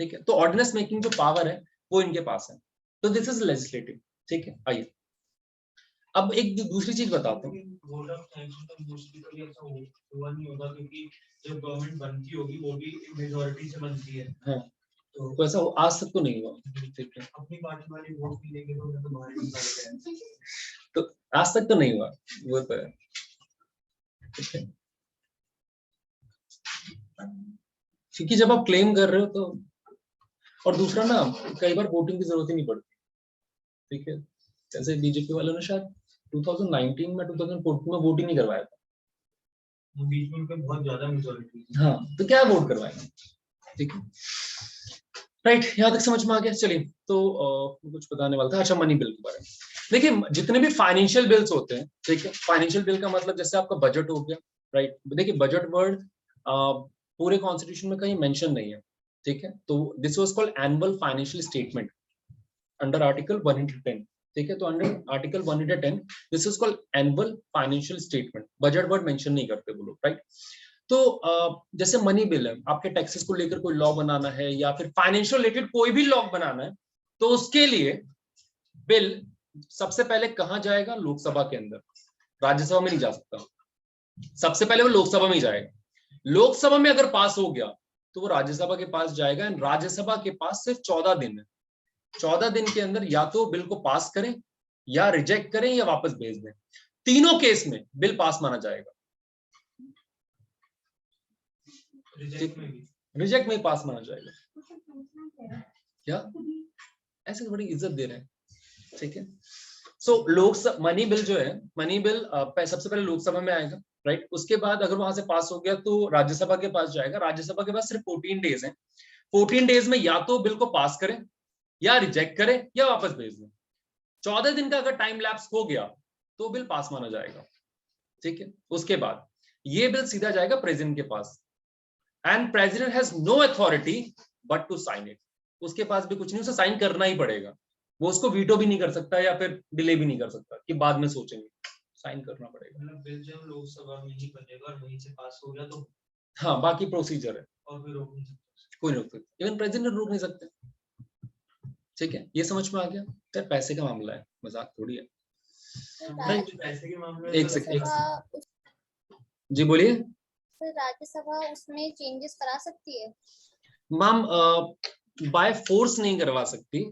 ठीक है। तो ऑर्डिनेंस मेकिंग जो पावर है वो इनके पास है, तो दिस इज लेजिस्लेटिव, ठीक है। आइए अब एक दूसरी चीज बताता हूँ। वोट ऑफ थैंक्स तो मोस्टली कभी ऐसा हुआ नहीं होगा, क्योंकि जब गवर्नमेंट बनती होगी वो भी मेजोरिटी से बनती है। हाँ, तो ऐसा आज तक तो नहीं हुआ, ठीक है। अपनी पार्टी वाले वोट भी लेंगे तो मैं तो बाहर निकाल जाएंगे, तो आज तक तो नहीं हुआ, वो तो है, ठीक है। क्योंकि जब आप क्लेम कर रहे हो तो, और दूसरा ना, कई बार वोटिंग की जरूरत ही नहीं पड़ती, ठीक है। जैसे बीजेपी वालों ने शायद 2019 में 2014 में वोट ही नहीं करवाया था, बीच में उनके बहुत ज्यादा मेजोरिटी। हाँ, तो क्या वोट करवाएंगे, ठीक है, राइट? यहाँ तक समझ में आ गया। चलिए, तो कुछ बताने वाला था, अच्छा मनी बिल के बारे में। देखिए जितने भी फाइनेंशियल बिल्स होते हैं, ठीक है, फाइनेंशियल बिल का मतलब जैसे आपका बजट हो गया, राइट? देखिए बजट वर्ड पूरे कॉन्स्टिट्यूशन में कहीं मेंशन नहीं है, ठीक है। तो this was called annual financial statement under article 110, ठीक है। तो under article 110 this is called annual financial statement, budget word mention नहीं करते वो लोग, राइट? तो जैसे मनी बिल है, आपके टैक्सेस को लेकर कोई लॉ बनाना है या फिर फाइनेंशियल रिलेटेड कोई भी लॉ बनाना है, तो उसके लिए बिल सबसे पहले कहां जाएगा? लोकसभा के अंदर, राज्यसभा में नहीं जा सकता। सबसे पहले वो लोकसभा में ही जाएगा। लोकसभा में अगर पास हो गया तो वो राज्यसभा के पास जाएगा, एंड राज्यसभा के पास सिर्फ 14 दिन है। 14 दिन के अंदर या तो बिल को पास करें, या रिजेक्ट करें, या वापस भेज दें। तीनों केस में बिल पास माना जाएगा। रिजेक्ट में पास माना जाएगा। क्या ऐसे बड़ी इज्जत दे रहे हैं, ठीक है। सो लोकसभा मनी बिल जो है, मनी बिल सबसे पहले लोकसभा में आएगा, राइट? उसके बाद अगर वहां से पास हो गया तो राज्यसभा के पास जाएगा। राज्यसभा के पास सिर्फ 14 डेज है। 14 डेज में या तो बिल को पास करें, या रिजेक्ट करें, या वापस भेज दें। 14 दिन का अगर टाइम लैप्स हो गया तो बिल पास माना जाएगा, ठीक है। उसके बाद ये बिल सीधा जाएगा प्रेसिडेंट के पास, and president has no authority but to sign it. उसके पास भी कुछ नहीं, उसे साइन करना ही पड़ेगा। वो उसको वीटो भी नहीं कर सकता या फिर डिले भी नहीं कर सकता कि बाद में सोचेंगे, साइन करना पड़ेगा। मतलब बिल जब लोकसभा में ही बनेगा और वहीं से पास हो गया तो हाँ, बाकी प्रोसीजर है, और कोई रोक नहीं सकता, कोई रोक सकता, इवन प्रेसिडेंट रोक नहीं सकते, ठीक है, ये समझ में आ गया? तो पैसे का मामला है, मजाक थोड़ी है। पैसे के मामले में एक सेकंड, जी बोलिए। फिर राज्यसभा उसमें चेंजेस करा सकती है? मैम बाय फोर्स नहीं करवा सकती,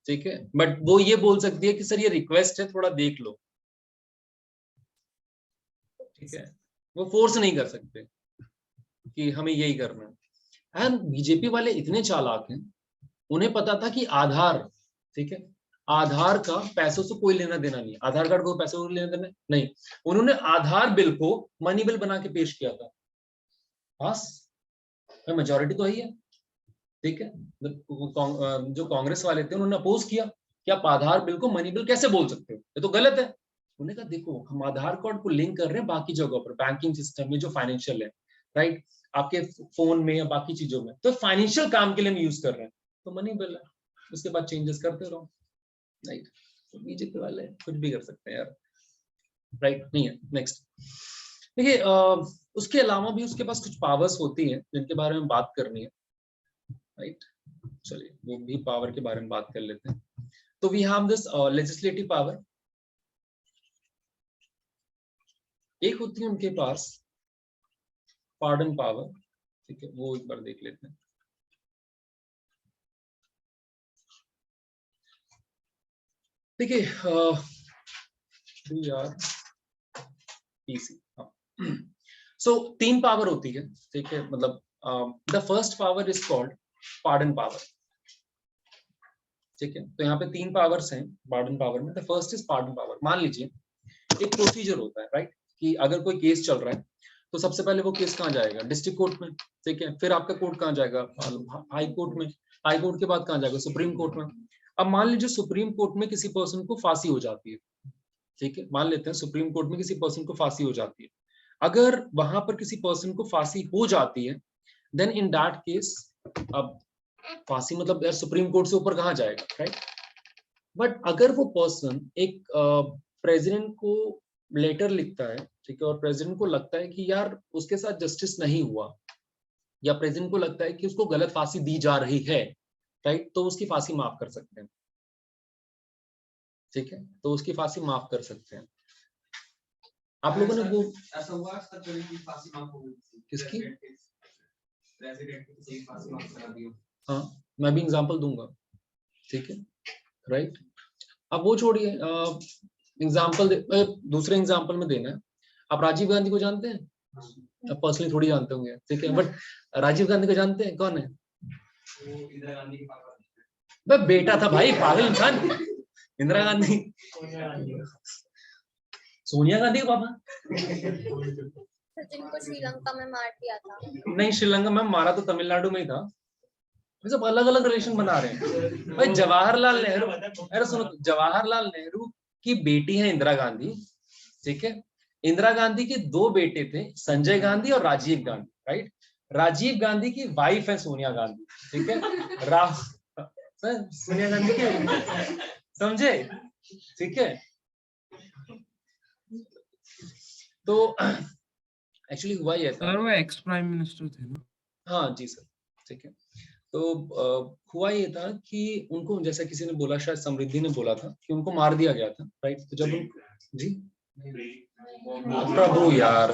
ठीक है, बट वो ये बोल सकती है कि सर ये रिक्वेस्ट है, थोड़ा देख लो, ठीक है। वो फोर्स नहीं कर सकते कि हमें यही करना है। एंड बीजेपी वाले इतने चालाक हैं, उन्हें पता था कि आधार, ठीक है, आधार का पैसों से कोई लेना देना नहीं, आधार कार्ड को पैसों से लेना देना नहीं। उन्होंने आधार बिल को मनी बिल बना के पेश किया था, बस मेजोरिटी तो है ही है, ठीक है। जो कांग्रेस वाले थे उन्होंने अपोज किया कि आप आधार बिल को मनी बिल कैसे बोल सकते हो, ये तो गलत है। उन्होंने कहा देखो हम आधार कार्ड को लिंक कर रहे हैं बाकी जगहों पर, बैंकिंग सिस्टम में जो फाइनेंशियल है, राइट, आपके फोन में या बाकी चीजों में, तो फाइनेंशियल काम के लिए हम यूज कर रहे हैं, तो मनी बिल है, उसके बाद चेंजेस करते रहो, राइट। तो बीजेपी वाले कुछ भी कर सकते हैं यार, राइट, नहीं है। नेक्स्ट देखिए, उसके अलावा भी उसके पास कुछ पावर्स होती हैं जिनके बारे में बात करनी है, राइट। चलिए वो भी पावर के बारे में बात कर लेते हैं। तो we have this legislative power, एक होती है उनके पास पार्डन पावर, ठीक है, वो एक बार देख लेते हैं। देखिए सो 3 पावर होती है, ठीक है, मतलब the first power is called pardon power, ठीक है। तो यहाँ पे 3 पावर्स हैं पार्डन पावर में। The first is pardon power. मान लीजिए एक प्रोसीजर होता है, राइट, कि अगर कोई केस चल रहा है तो सबसे पहले वो केस कहाँ जाएगा, डिस्ट्रिक्ट कोर्ट में, ठीक है, फिर आपका कोर्ट कहाँ जाएगा, हाई कोर्ट में, हाई कोर्ट के बाद कहाँ जाएगा, सुप्रीम कोर्ट में। अब मान लीजिए सुप्रीम कोर्ट में किसी पर्सन को फांसी हो जाती है, ठीक है, मान लेते हैं सुप्रीम कोर्ट में किसी पर्सन को फांसी हो जाती है। अगर वहां पर किसी पर्सन को फांसी हो जाती है, देन इन दैट केस, अब फांसी मतलब यार सुप्रीम कोर्ट से ऊपर कहाँ जाएगा, राइट। बट अगर वो पर्सन एक प्रेसिडेंट को लेटर लिखता है, ठीक है, और प्रेसिडेंट को लगता है कि यार उसके साथ जस्टिस नहीं हुआ, या प्रेसिडेंट को लगता है कि उसको गलत फांसी दी जा रही है, राइट, तो उसकी फांसी माफ कर सकते हैं, ठीक है, तो उसकी फांसी माफ कर सकते हैं। आप लोगों ने वो ऐसा हुआ कि फांसी माफ हो गई किसकी, प्रेसिडेंट की सही फांसी माफ करा दी। हाँ मैं भी एग्जांपल दूंगा, ठीक है, राइट। अब वो छोड़िए, एग्जांपल दूसरे एग्जांपल में देना है। आप राजीव गांधी को जानते हैं? आप पर्सनली थोड़ी जानते होंगे, ठीक है, बट राजीव गांधी को जानते हैं, कौन है वो? इंदिरा गांधी के पापा। वह बेटा था भाई, पागल इंसान। इंदिरा गांधी, सोनिया गांधी का पापा। तो जिनको श्रीलंका में मार दिया था। नहीं, श्रीलंका में मारा तो तमिलनाडु में ही था। सब अलग अलग रिलेशन बना रहे हैं भाई। जवाहरलाल नेहरू, अरे सुनो, जवाहरलाल नेहरू की बेटी है इंदिरा गांधी, ठीक है। इंदिरा गांधी के 2 बेटे थे, संजय गांधी और राजीव गांधी, राइट। राजीव गांधी की वाइफ है सोनिया गांधी, ठीक है। सोनिया गांधी की, समझे, ठीक है। तो एक्चुअली हुआ ये था, वो एक्स प्राइम मिनिस्टर थे ना। हाँ जी सर, ठीक है। तो हुआ ये था कि उनको, जैसा किसी ने बोला, शायद समृद्धि ने बोला था कि उनको मार दिया गया था, राइट। तो जब जी प्रभु यार,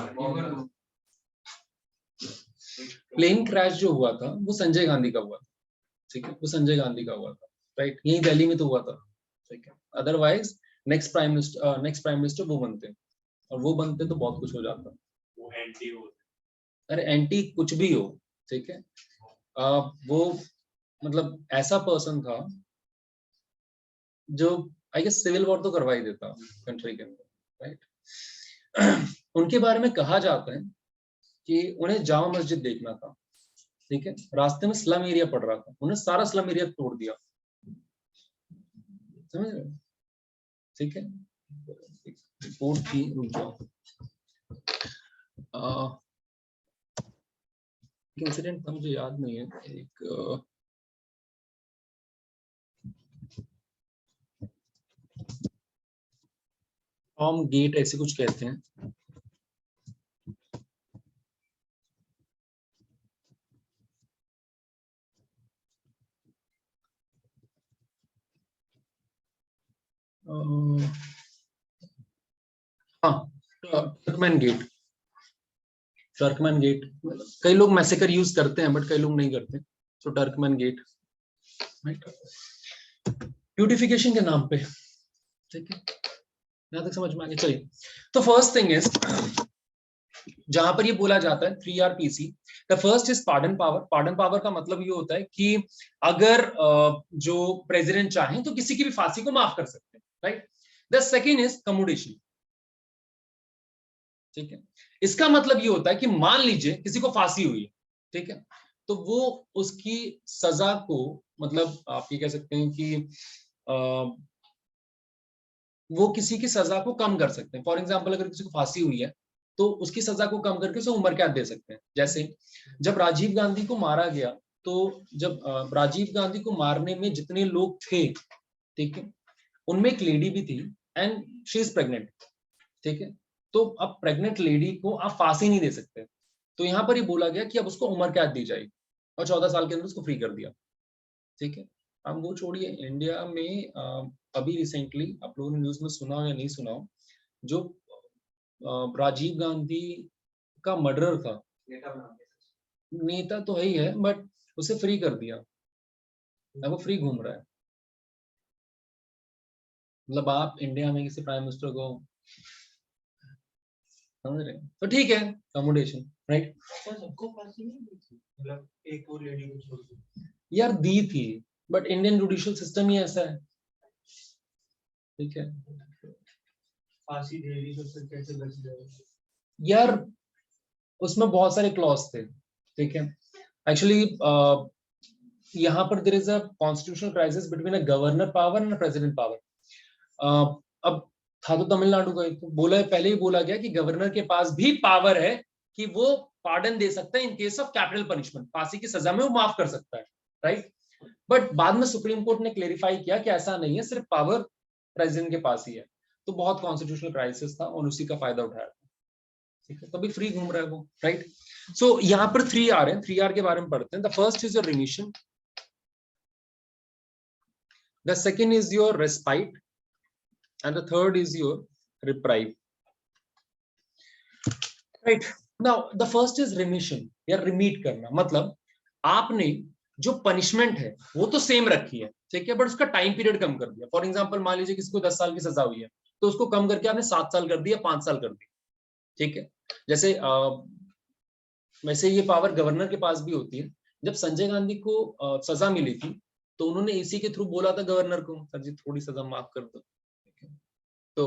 प्लेन क्रैश जो हुआ था वो संजय गांधी का हुआ था, ठीक है, वो संजय गांधी का हुआ था, राइट, यही दिल्ली में तो हुआ था, ठीक है। अदरवाइज नेक्स्ट प्राइम मिनिस्टर वो बनते, और वो बनते तो बहुत कुछ हो जाता। वो एंटी हो, अरे एंटी कुछ भी हो, ठीक है, वो मतलब ऐसा पर्सन था जो आई गेस सिविल वॉर तो करवा ही देता कंट्री के अंदर, राइट। उनके बारे में कहा जाता है कि उन्हें जामा मस्जिद देखना था, ठीक है, रास्ते में स्लम एरिया पड़ रहा था, उन्हें सारा स्लम एरिया तोड़ दिया, समझ रहे, ठीक है। रिपोर्ट की इंसिडेंट था, मुझे याद नहीं है, एक टॉम गेट ऐसे कुछ कहते हैं, हाँ, टर्कमैन गेट। टर्कमैन गेट, कई लोग मैसेकर यूज करते हैं बट कई लोग नहीं करते, तो टर्कमैन गेट, ब्यूटिफिकेशन के नाम पे, ठीक है, यहां तक समझ में आ गया। चलिए, तो फर्स्ट थिंग इज, जहां पर ये बोला जाता है 3RPC, the first is pardon power. Pardon power का मतलब ये होता है कि अगर जो प्रेसिडेंट चाहे तो किसी की भी फांसी को माफ कर सकते हैं, right. The second is commutation, ठीक है। इसका मतलब ये होता है कि मान लीजिए किसी को फांसी हुई है, ठीक है, तो वो उसकी सजा को, मतलब आप ये कह सकते हैं कि वो किसी की सजा को कम कर सकते हैं। फॉर एग्जाम्पल, अगर किसी को फांसी हुई है तो उसकी सजा को कम करके उसे उम्र कैद दे सकते हैं। जैसे जब राजीव गांधी को मारा गया, तो जब राजीव गांधी को मारने में जितने लोग थे, ठीक है, उनमें एक लेडी भी थी एंड शी इज प्रेग्नेंट, ठीक है। तो अब प्रेग्नेंट लेडी को आप फांसी नहीं दे सकते, तो यहां पर ये बोला गया कि अब उसको उम्र कैद दी जाएगी और 14 साल के अंदर उसको फ्री कर दिया, ठीक है। अब वो छोड़िए, इंडिया में अभी रिसेंटली आप लोगों ने न्यूज में सुना हो या नहीं सुना हो, जो राजीव गांधी का मर्डर था, नेता तो है ही है बट उसे फ्री कर दिया, अब वो फ्री घूम रहा है। मतलब आप इंडिया में किसी प्राइम मिनिस्टर को समझ रहे हैं, तो ठीक है, कम्यूटेशन, राइट। सबको फांसी नहीं दी थी, मतलब एक और लेडी को छोड़ के। यार दी थी, बट इंडियन जुडिशियल सिस्टम ही ऐसा है, ठीक है। फांसी दे दी तो फिर कैसे बच जाएगा? यार उसमें बहुत सारे क्लॉज थे, ठीक है। एक्चुअली यहाँ पर there is a constitutional crisis between a governor power and president power. अब था तो तमिलनाडु का, तो बोला, पहले ही बोला गया कि गवर्नर के पास भी पावर है कि वो पार्डन दे सकता है in case of capital punishment, फांसी की सजा में वो माफ कर सकता है, राइट। बट बाद में सुप्रीम कोर्ट ने क्लेरिफाई किया कि ऐसा नहीं है, सिर्फ पावर प्रेसिडेंट के पास ही है। तो बहुत कॉन्स्टिट्यूशनल क्राइसिस था और उसी का फायदा उठाया था, ठीक है। तभी फ्री घूम रहा है वो, राइट। सो यहाँ पर 3R है, 3R के बारे में पढ़ते हैं। The first is your remission, the second is your respite and the third is your reprieve, right. Now the first is remission, या remit करना, मतलब आपने जो पनिशमेंट है वो तो सेम रखी है, ठीक है, बट उसका टाइम पीरियड कम कर दिया। फॉर एग्जांपल, मान लीजिए किसी को 10 साल की सजा हुई है, तो उसको कम करके आपने 7 साल कर दिया, 5 साल कर दिया, ठीक है। जैसे वैसे ये पावर गवर्नर के पास भी होती है। जब संजय गांधी को सजा मिली थी, तो उन्होंने इसी के थ्रू बोला था गवर्नर को, सर जी थोड़ी सजा माफ कर दो, तो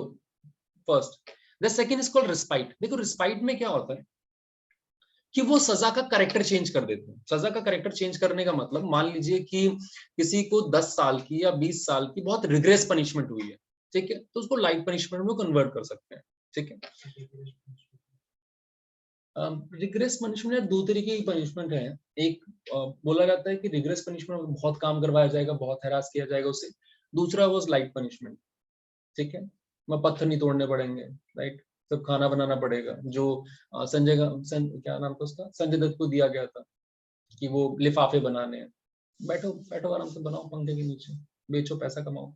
first. The second is called respite. देखो रिस्पाइट में क्या होता है कि वो सजा का कैरेक्टर चेंज कर देते हैं। सजा का कैरेक्टर चेंज करने का मतलब, मान लीजिए कि किसी को 10 साल की या 20 साल की बहुत रिग्रेस पनिशमेंट हुई है, ठीक है, तो उसको लाइट पनिशमेंट में कन्वर्ट कर सकते हैं, ठीक है। रिग्रेस पनिशमेंट दो तरीके की पनिशमेंट है। एक बोला जाता है कि रिग्रेस पनिशमेंट बहुत काम करवाया जाएगा, बहुत हैरास किया जाएगा उससे। दूसरा वो लाइट पनिशमेंट, ठीक है, मैं पत्थर नहीं तोड़ने पड़ेंगे, राइट, सब खाना बनाना पड़ेगा। जो क्या नाम था उसका, संजय दत्त को दिया गया था कि वो लिफाफे बनाने हैं, बैठो बैठो आराम से बनाओ पंखे के नीचे, बेचो पैसा कमाओ,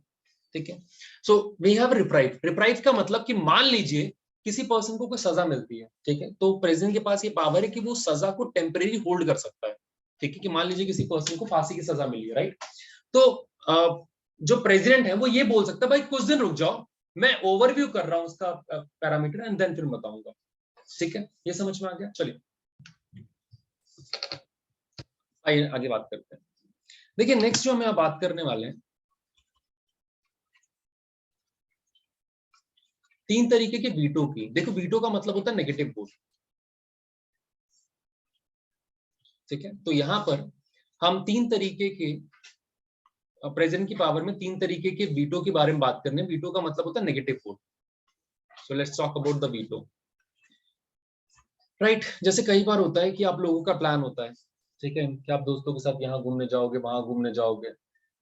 ठीक है। So we have reprieve. Reprieve का मतलब कि मान लीजिए किसी पर्सन को कोई सजा मिलती है, ठीक है, तो प्रेसिडेंट के पास ये पावर है कि वो सजा को टेम्परेरी होल्ड कर सकता है, ठीक है। कि मान लीजिए किसी पर्सन को फांसी की सजा मिली है, राइट, तो जो प्रेसिडेंट है वो ये बोल सकता है भाई कुछ दिन रुक जाओ, मैं ओवरव्यू कर रहा हूं उसका पैरामीटर एंड देन फिर बताऊंगा, ठीक है। ये समझ में आ गया। चलिए आइए आगे बात करते हैं। देखिए नेक्स्ट जो हम यहाँ बात करने वाले हैं, 3 तरीके के वीटो की। देखो वीटो का मतलब होता है नेगेटिव वोट, ठीक है। तो यहाँ पर हम 3 तरीके के प्रेसिडेंट की पावर में 3 तरीके के वीटो के बारे में बात करने। वीटो का मतलब होता है negative vote. So let's talk about the veto, right. जैसे कई बार होता है कि आप लोगों का प्लान होता है, ठीक है, कि आप दोस्तों के साथ यहाँ घूमने जाओगे, वहां घूमने जाओगे,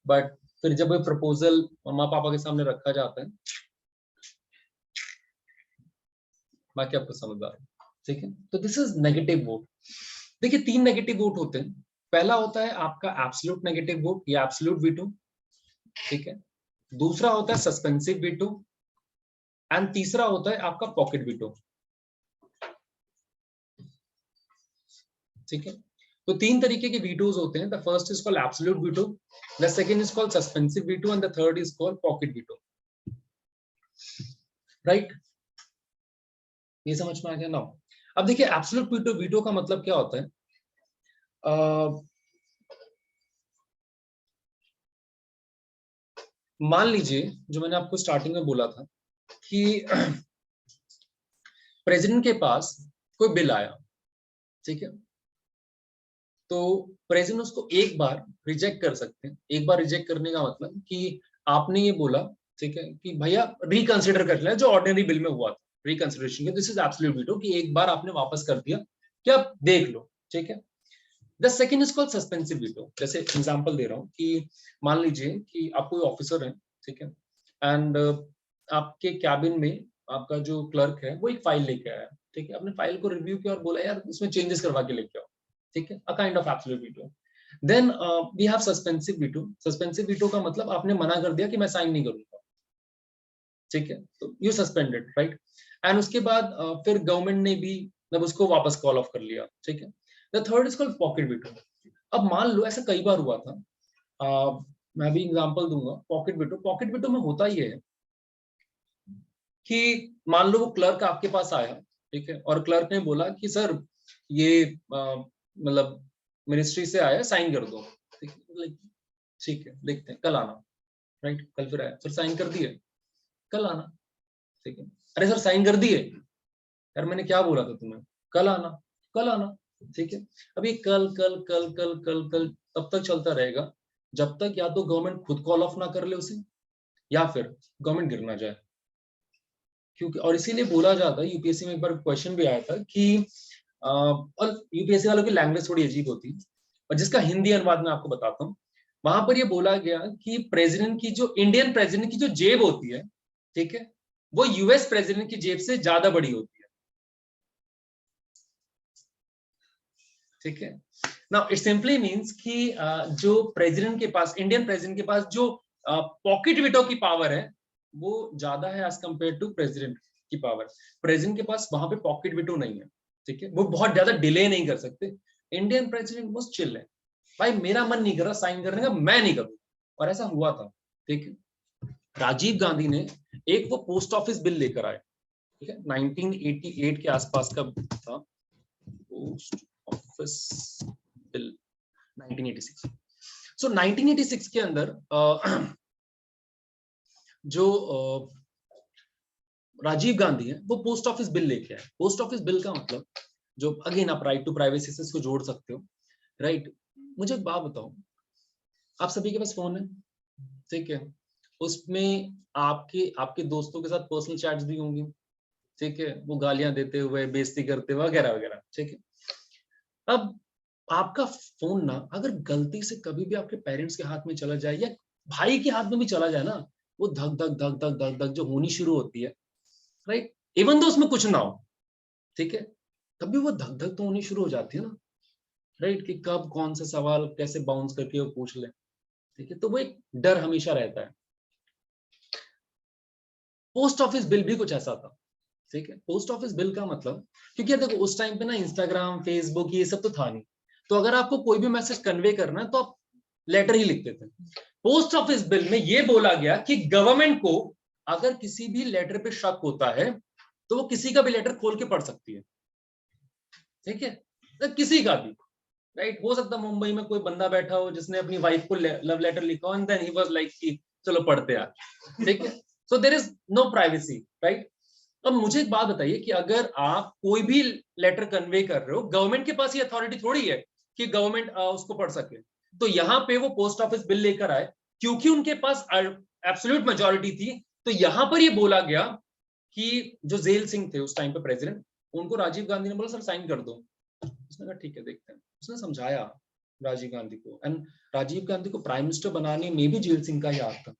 बट फिर जब प्रपोजल माँ पापा के सामने रखा जाता है, बाकी आपको समझ आ रहा है, ठीक है। तो दिस इज नेगेटिव वोट। देखिए 3 नेगेटिव वोट होते हैं। पहला होता है आपका एब्सोल्यूट नेगेटिव वोट या एब्सोल्यूट वीटो, ठीक है। दूसरा होता है सस्पेंसिव वीटो, एंड तीसरा होता है आपका पॉकेट वीटो। ठीक है, तो तीन तरीके के वीटोज होते हैं। The first is called absolute veto, the second is called suspensive veto and the third is called pocket veto. Right, ये समझ में आ गया ना? अब देखिए एब्सोल्यूट वीटो, वीटो का मतलब क्या होता है? मान लीजिए, जो मैंने आपको स्टार्टिंग में बोला था कि प्रेसिडेंट के पास कोई बिल आया, ठीक है, तो प्रेसिडेंट उसको एक बार रिजेक्ट कर सकते हैं। एक बार रिजेक्ट करने का मतलब कि आपने ये बोला, ठीक है, कि भैया रिकंसिडर कर लिया, जो ऑर्डिनरी बिल में हुआ था रिकंसिडरेशन के, दिस इज एब्सोल्यूट वीटो, कि एक बार आपने वापस कर दिया कि आप देख लो। ठीक है, the second is called suspensive veto. जैसे एग्जांपल दे रहा हूँ कि मान लीजिए कि आप कोई ऑफिसर है, ठीक है, एंड आपके कैबिन में आपका जो क्लर्क है वो एक फाइल लेके आया, ठीक है, अपने फाइल को रिव्यू किया और बोला यार इसमें चेंजेस करवा के लेके आओ, ठीक है, a kind of absolute veto. Then we have suspensive veto. Suspensive veto का मतलब आपने मना कर दिया कि मैं साइन नहीं करूंगा, ठीक है, तो यू सस्पेंडेड, राइट, एंड उसके बाद फिर गवर्नमेंट ने भी मतलब उसको वापस कॉल ऑफ कर लिया, ठीक है। The third is called pocket veto. अब मान लो ऐसा कई बार हुआ था, मैं भी एग्जांपल दूंगा। पॉकेट वीटो, पॉकेट वीटो में होता ये है कि मान लो वो क्लर्क आपके पास आया, ठीक है, और क्लर्क ने बोला कि सर ये मतलब मिनिस्ट्री से आया, साइन कर दो, ठीक है, ठीक है देखते हैं, कल आना, राइट, कल फिर आया, फिर साइन कर दिए, कल आना, ठीक है, अरे सर साइन कर दिए, यार मैंने क्या बोला था तुम्हें, कल आना, कल आना, ठीक है। अब ये कल कल कल कल कल कल तब तक चलता रहेगा जब तक या तो गवर्नमेंट खुद कॉल ऑफ ना कर ले उसे, या फिर गवर्नमेंट गिर ना जाए। क्योंकि और इसीलिए बोला जाता है, यूपीएससी में एक बार क्वेश्चन भी आया था कि और यूपीएससी वालों की लैंग्वेज थोड़ी अजीब होती है, और जिसका हिंदी अनुवाद मैं आपको बताता हूँ। वहां पर ये बोला गया कि प्रेसिडेंट की जो, इंडियन प्रेसिडेंट की जो जेब होती है, ठीक है, वो यूएस प्रेसिडेंट की जेब से ज्यादा बड़ी होती है, ठीक है। नाउ इट सिंपली मींस कि जो प्रेसिडेंट के पास, इंडियन प्रेसिडेंट के पास जो पॉकेट वीटो की पावर है वो ज्यादा है एज कंपेयर टू प्रेसिडेंट की पावर। प्रेसिडेंट के पास वहां पे पॉकेट वीटो नहीं है, ठीक है, वो बहुत ज्यादा डिले नहीं कर सकते। इंडियन प्रेसिडेंट बहुत चिल है, भाई मेरा मन नहीं कर रहा साइन करने का, मैं नहीं करूँ, और ऐसा हुआ था, ठीक है। राजीव गांधी ने एक वो पोस्ट ऑफिस बिल लेकर आए, ठीक है, 1988 के आसपास का था, पोस्ट ऑफिस बिल 1986। सो 1986 के अंदर जो राजीव गांधी है वो पोस्ट ऑफिस बिल लेके आए। पोस्ट ऑफिस बिल का मतलब, जो अगेन आप राइट टू प्राइवेसी से इसको जोड़ सकते हो, राइट। मुझे एक बात बताओ, आप सभी के पास फोन है, ठीक है, उसमें आपके आपके दोस्तों के साथ पर्सनल चैट्स भी होंगी, ठीक है, वो गालियां देते हुए, बेइज्जती करते हुए वगैरह वगैरह, ठीक है। अब आपका फोन ना अगर गलती से कभी भी आपके पेरेंट्स के हाथ में चला जाए या भाई के हाथ में भी चला जाए ना, वो धक धक धक धक धक धक जो होनी शुरू होती है, राइट, इवन तो उसमें कुछ ना हो, ठीक है, तब भी वो धक धक तो होनी शुरू हो जाती है ना, राइट, कि कब कौन सा सवाल कैसे बाउंस करके वो पूछ ले, ठीक है, तो वो एक डर हमेशा रहता है। पोस्ट ऑफिस बिल भी कुछ ऐसा था, ठीक है। पोस्ट ऑफिस बिल का मतलब, क्योंकि देखो उस टाइम पे ना इंस्टाग्राम, फेसबुक ये सब तो था नहीं, तो अगर आपको कोई भी मैसेज कन्वे करना है तो आप लेटर ही लिखते थे। पोस्ट ऑफिस बिल में ये बोला गया कि गवर्नमेंट को अगर किसी भी लेटर पे शक होता है तो वो किसी का भी लेटर खोल के पढ़ सकती है, ठीक है, तो किसी का भी, राइट। हो सकता है मुंबई में कोई बंदा बैठा हो जिसने अपनी वाइफ को लव लेटर लिखा हो, and then he was like कि चलो पढ़ते यार, ठीक है, so there is no privacy, right. अब मुझे एक बात बताइए कि अगर आप कोई भी लेटर कन्वे कर रहे हो, गवर्नमेंट के पास ये अथॉरिटी थोड़ी है कि गवर्नमेंट उसको पढ़ सके। तो यहाँ पे वो पोस्ट ऑफिस बिल लेकर आए, क्योंकि उनके पास एब्सोल्यूट मेजॉरिटी थी, तो यहाँ पर ये बोला गया कि जो जेल सिंह थे उस टाइम पे प्रेसिडेंट, उनको राजीव गांधी ने बोला सर साइन कर दो, उसने कहा ठीक है देखते हैं। उसने समझाया राजीव गांधी को, एंड राजीव गांधी को प्राइम मिनिस्टर बनाने में भी जेल सिंह का ही हाथ था,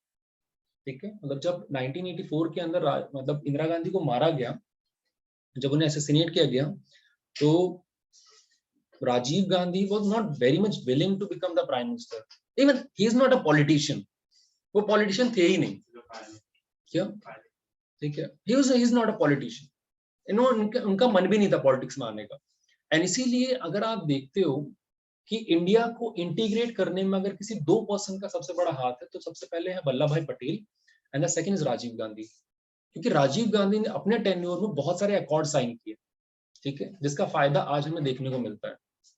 ठीक है। मतलब जब 1984 के अंदर मतलब इंदिरा गांधी को मारा गया, जब उन्हें असैसिनेट किया गया, तो Rajiv Gandhi was not very much willing to become the prime minister. Even he is not a politician. वो पॉलिटिशियन थे ही नहीं। क्यों? ठीक है, he is not a politician, उनका मन भी नहीं था पॉलिटिक्स में आने का। एंड इसीलिए अगर आप देखते हो कि इंडिया को इंटीग्रेट करने में अगर किसी 2 पर्सन का सबसे बड़ा हाथ है तो सबसे पहले है Vallabhbhai Patel and the second is Rajiv Gandhi. क्योंकि राजीव गांधी ने अपने टेन्योर में बहुत सारे अकॉर्ड साइन किए, ठीक है, जिसका फायदा आज हमें देखने को मिलता है,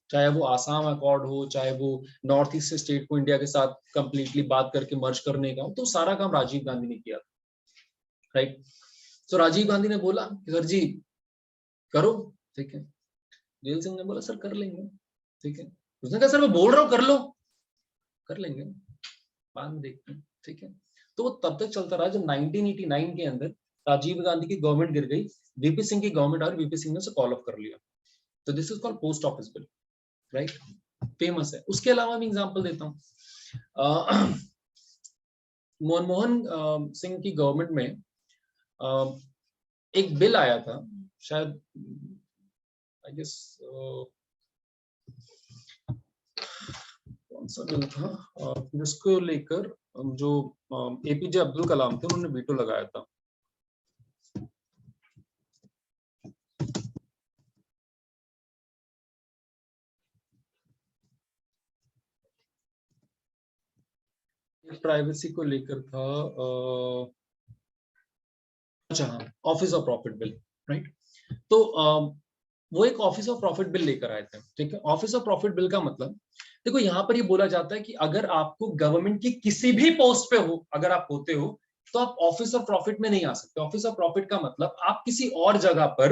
चाहे वो आसाम अकॉर्ड हो, चाहे वो नॉर्थ ईस्ट स्टेट को इंडिया के साथ कंप्लीटली बात करके मर्ज करने का हो, तो सारा काम राजीव गांधी ने किया, राइट। तो राजीव गांधी ने बोला सर जी करो, ठीक है। जेल सिंह ने बोला सर कर लेंगे, ठीक है। उसने कहा सर मैं बोल रहा हूँ कर लो, कर लेंगे, बाद में देखते हैं, ठीक है। तो वो तब तक चलता रहा जब 1989 के अंदर राजीव गांधी की गवर्नमेंट गिर गई, वीपी सिंह की गवर्नमेंट और वीपी सिंह ने उसे कॉल ऑफ कर लिया। तो this is called post office bill, right, famous है। उसके अलावा मैं एग्जांपल देता हूँ, मनमोहन सिंह की गवर्नमेंट में एक बिल आया था, शायद आई गेस कौन सा बिल था, जिसको लेकर जो एपीजे अब्दुल कलाम थे उन्होंने वीटो लगाया था। प्राइवेसी को लेकर था, अच्छा हाँ, office of profit bill, right. तो वो एक ऑफिस ऑफ प्रॉफिट बिल लेकर आए थे, ठीक है। ऑफिस ऑफ प्रॉफिट बिल का मतलब देखो यहाँ पर ये बोला जाता है कि अगर आपको गवर्नमेंट की किसी भी पोस्ट पे हो, अगर आप होते हो तो आप ऑफिस ऑफ प्रॉफिट में नहीं आ सकते। ऑफिस ऑफ प्रॉफिट का मतलब आप किसी और जगह पर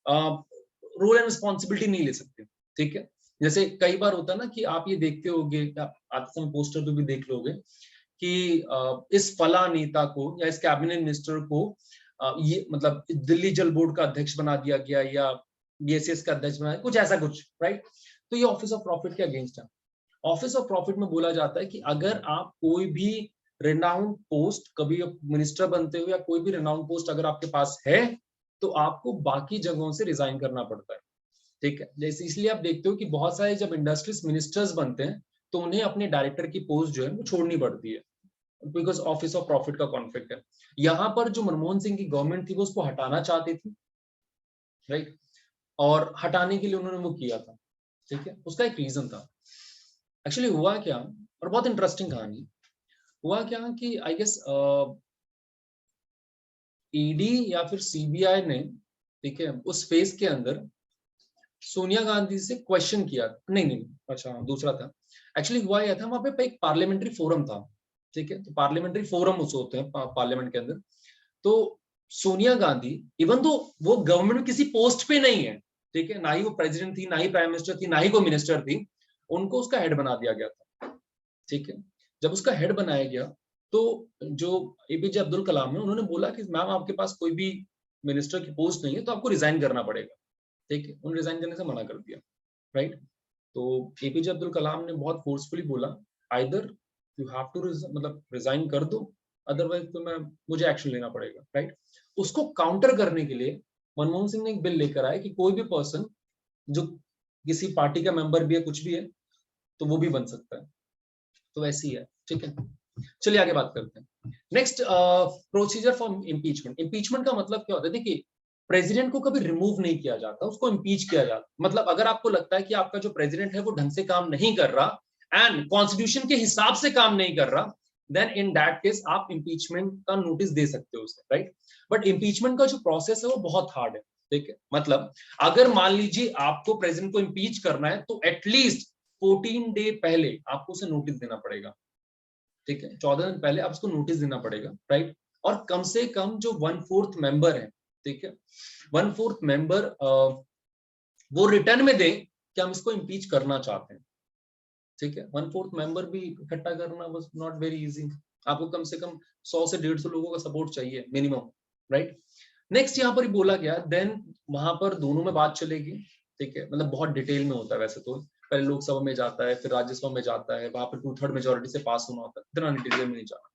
रोल एंड रिस्पॉन्सिबिलिटी नहीं ले सकते, ठीक है। जैसे कई बार होता है ना कि आप ये देखते होगे, आप आते समय पोस्टर पे भी देख लोगे कि इस फला नेता को या इस कैबिनेट मिनिस्टर को ये मतलब दिल्ली जल बोर्ड का अध्यक्ष बना दिया गया या बीएसएस का अध्यक्ष बना, कुछ ऐसा कुछ, राइट। तो ये ऑफिस ऑफ प्रॉफिट के अगेंस्ट है। ऑफिस ऑफ प्रॉफिट में बोला जाता है कि अगर आप कोई भी रिनाउंड पोस्ट, कभी मिनिस्टर बनते हो या कोई भी रिनाउंड पोस्ट अगर आपके पास है तो आपको बाकी जगहों से रिजाइन करना पड़ता है, ठीक है। जैसे इसलिए आप देखते हो कि बहुत सारे जब इंडस्ट्रीज मिनिस्टर्स बनते हैं तो उन्हें अपने डायरेक्टर की पोस्ट जो है वो छोड़नी पड़ती है, बिकॉज ऑफिस ऑफ प्रॉफिट का कॉन्फ्लिक्ट है। यहाँ पर जो मनमोहन सिंह की गवर्नमेंट थी वो उसको हटाना चाहती थी, राइट, और हटाने के लिए उन्होंने वो किया था, ठीक है। उसका एक रीजन था। एक्चुअली हुआ क्या, और बहुत इंटरेस्टिंग कहानी, हुआ क्या कि आई गेस ईडी या फिर सीबीआई ने, ठीक है, उस फेज के अंदर सोनिया गांधी से क्वेश्चन किया, नहीं अच्छा दूसरा था। एक्चुअली हुआ यह था, वहां पे एक पार्लियामेंट्री फोरम था, ठीक है। तो पार्लियामेंट्री फोरम उसे होते हैं पार्लियामेंट के अंदर। तो सोनिया गांधी इवन तो वो गवर्नमेंट में किसी पोस्ट पे नहीं है, ठीक है, ना ही वो प्रेसिडेंट थी, ना ही प्राइम मिनिस्टर थी, ना ही कोई मिनिस्टर थी, उनको उसका हेड बना दिया गया था, ठीक है। जब उसका हेड बनाया गया तो जो एपीजे अब्दुल कलाम है उन्होंने बोला कि मैम आपके पास कोई भी मिनिस्टर की पोस्ट नहीं है तो आपको रिजाइन करना पड़ेगा, ठीक है। उन्होंने रिजाइन करने से मना कर दिया, राइट। तो एपीजे अब्दुल कलाम ने बहुत फोर्सफुली बोला आइदर यू हैव टू मतलब रिजाइन कर दो, अदरवाइज तो मुझे एक्शन लेना पड़ेगा, राइट। उसको काउंटर करने के लिए मनमोहन सिंह ने एक बिल लेकर आया कि कोई भी पर्सन जो किसी पार्टी का मेंबर भी है, कुछ भी है, तो वो भी बन सकता है। तो ऐसी है, ठीक है। चलिए आगे बात करते हैं। Next, procedure for impeachment. Impeachment का मतलब क्या होता है, देखिए प्रेसिडेंट को कभी रिमूव नहीं किया जाता, उसको इम्पीच किया जाता। मतलब अगर आपको लगता है कि आपका जो प्रेसिडेंट है वो ढंग से काम नहीं कर रहा एंड कॉन्स्टिट्यूशन के हिसाब से काम नहीं कर रहा, देन इन दैट केस आप इम्पीचमेंट का नोटिस दे सकते हो उसे, राइट। बट इम्पीचमेंट का जो प्रोसेस है वो बहुत हार्ड है, ठीक है। मतलब अगर मान लीजिए आपको प्रेसिडेंट को इम्पीच करना है तो एटलीस्ट 14 डे पहले आपको उसे नोटिस देना पड़ेगा, ठीक है। 14 दिन पहले आप उसको नोटिस देना पड़ेगा, राइट। और कम से कम जो 1/4 मेंबर है, ठीक है, 1/4 मेंबर वो रिटर्न में दे कि हम इसको इम्पीच करना चाहते हैं, ठीक है। 1/4 मेंबर भी इकट्ठा करना वाज नॉट वेरी इजी। आपको कम से कम 100 से 150 लोगों का सपोर्ट चाहिए मिनिमम, राइट। नेक्स्ट यहाँ पर बोला गया, देन वहां पर दोनों में बात चलेगी, ठीक है। मतलब बहुत डिटेल में होता है वैसे तो, पहले लोकसभा में जाता है, फिर राज्यसभा में जाता है, वहां पर 2/3 मेजोरिटी से पास होना होता है, इतना डिटेल में नहीं जाना।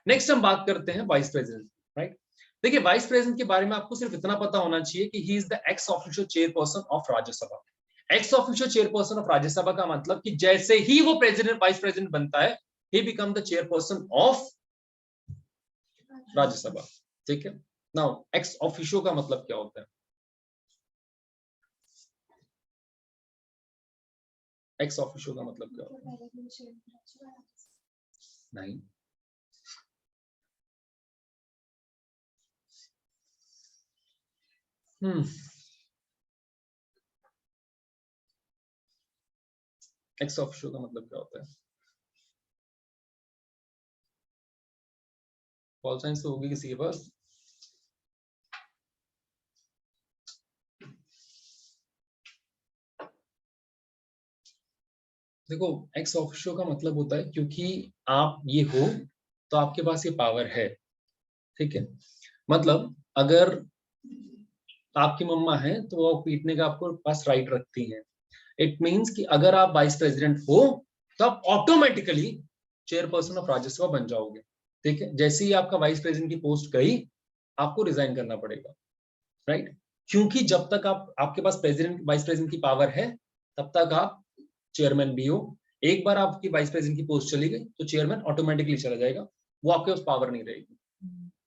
नेक्स्ट हम बात करते हैं वाइस प्रेसिडेंट, राइट। देखिए वाइस प्रेसिडेंट के बारे में आपको सिर्फ इतना पता होना चाहिए कि he is the x official chairperson of Rajya Sabha. X official chairperson of Rajya Sabha का मतलब कि जैसे ही वो प्रेसिडेंट वाइस प्रेसिडेंट बनता है, he become the chairperson of Rajya Sabha, ठीक है। नाउ एक्स ऑफिशियो का मतलब क्या होता है? एक्स ऑफिशियो का मतलब क्या होता है? नहीं, एक्स ऑफिशियो का मतलब क्या होता है? पॉल साइंस तो होगी किसी के पास? देखो, एक्स ऑफिशियो का मतलब होता है क्योंकि आप ये हो तो आपके पास ये पावर है, ठीक है। मतलब अगर आपकी मम्मा है तो वो पीटने का आपको पास राइट रखती हैं। इट मींस कि अगर आप वाइस प्रेसिडेंट हो तो आप ऑटोमेटिकली चेयरपर्सन ऑफ राज्यसभा बन जाओगे, ठीक है। जैसे ही आपका वाइस प्रेसिडेंट की पोस्ट गई, आपको रिजाइन करना पड़ेगा, राइट। क्योंकि जब तक आप आपके पास प्रेसिडेंट वाइस प्रेसिडेंट की पावर है तब तक आप चेयरमैन भी हो। एक बार आपकी वाइस प्रेसिडेंट की पोस्ट चली गई तो चेयरमैन ऑटोमेटिकली चला जाएगा, वो आपके पास पावर नहीं रहेगी,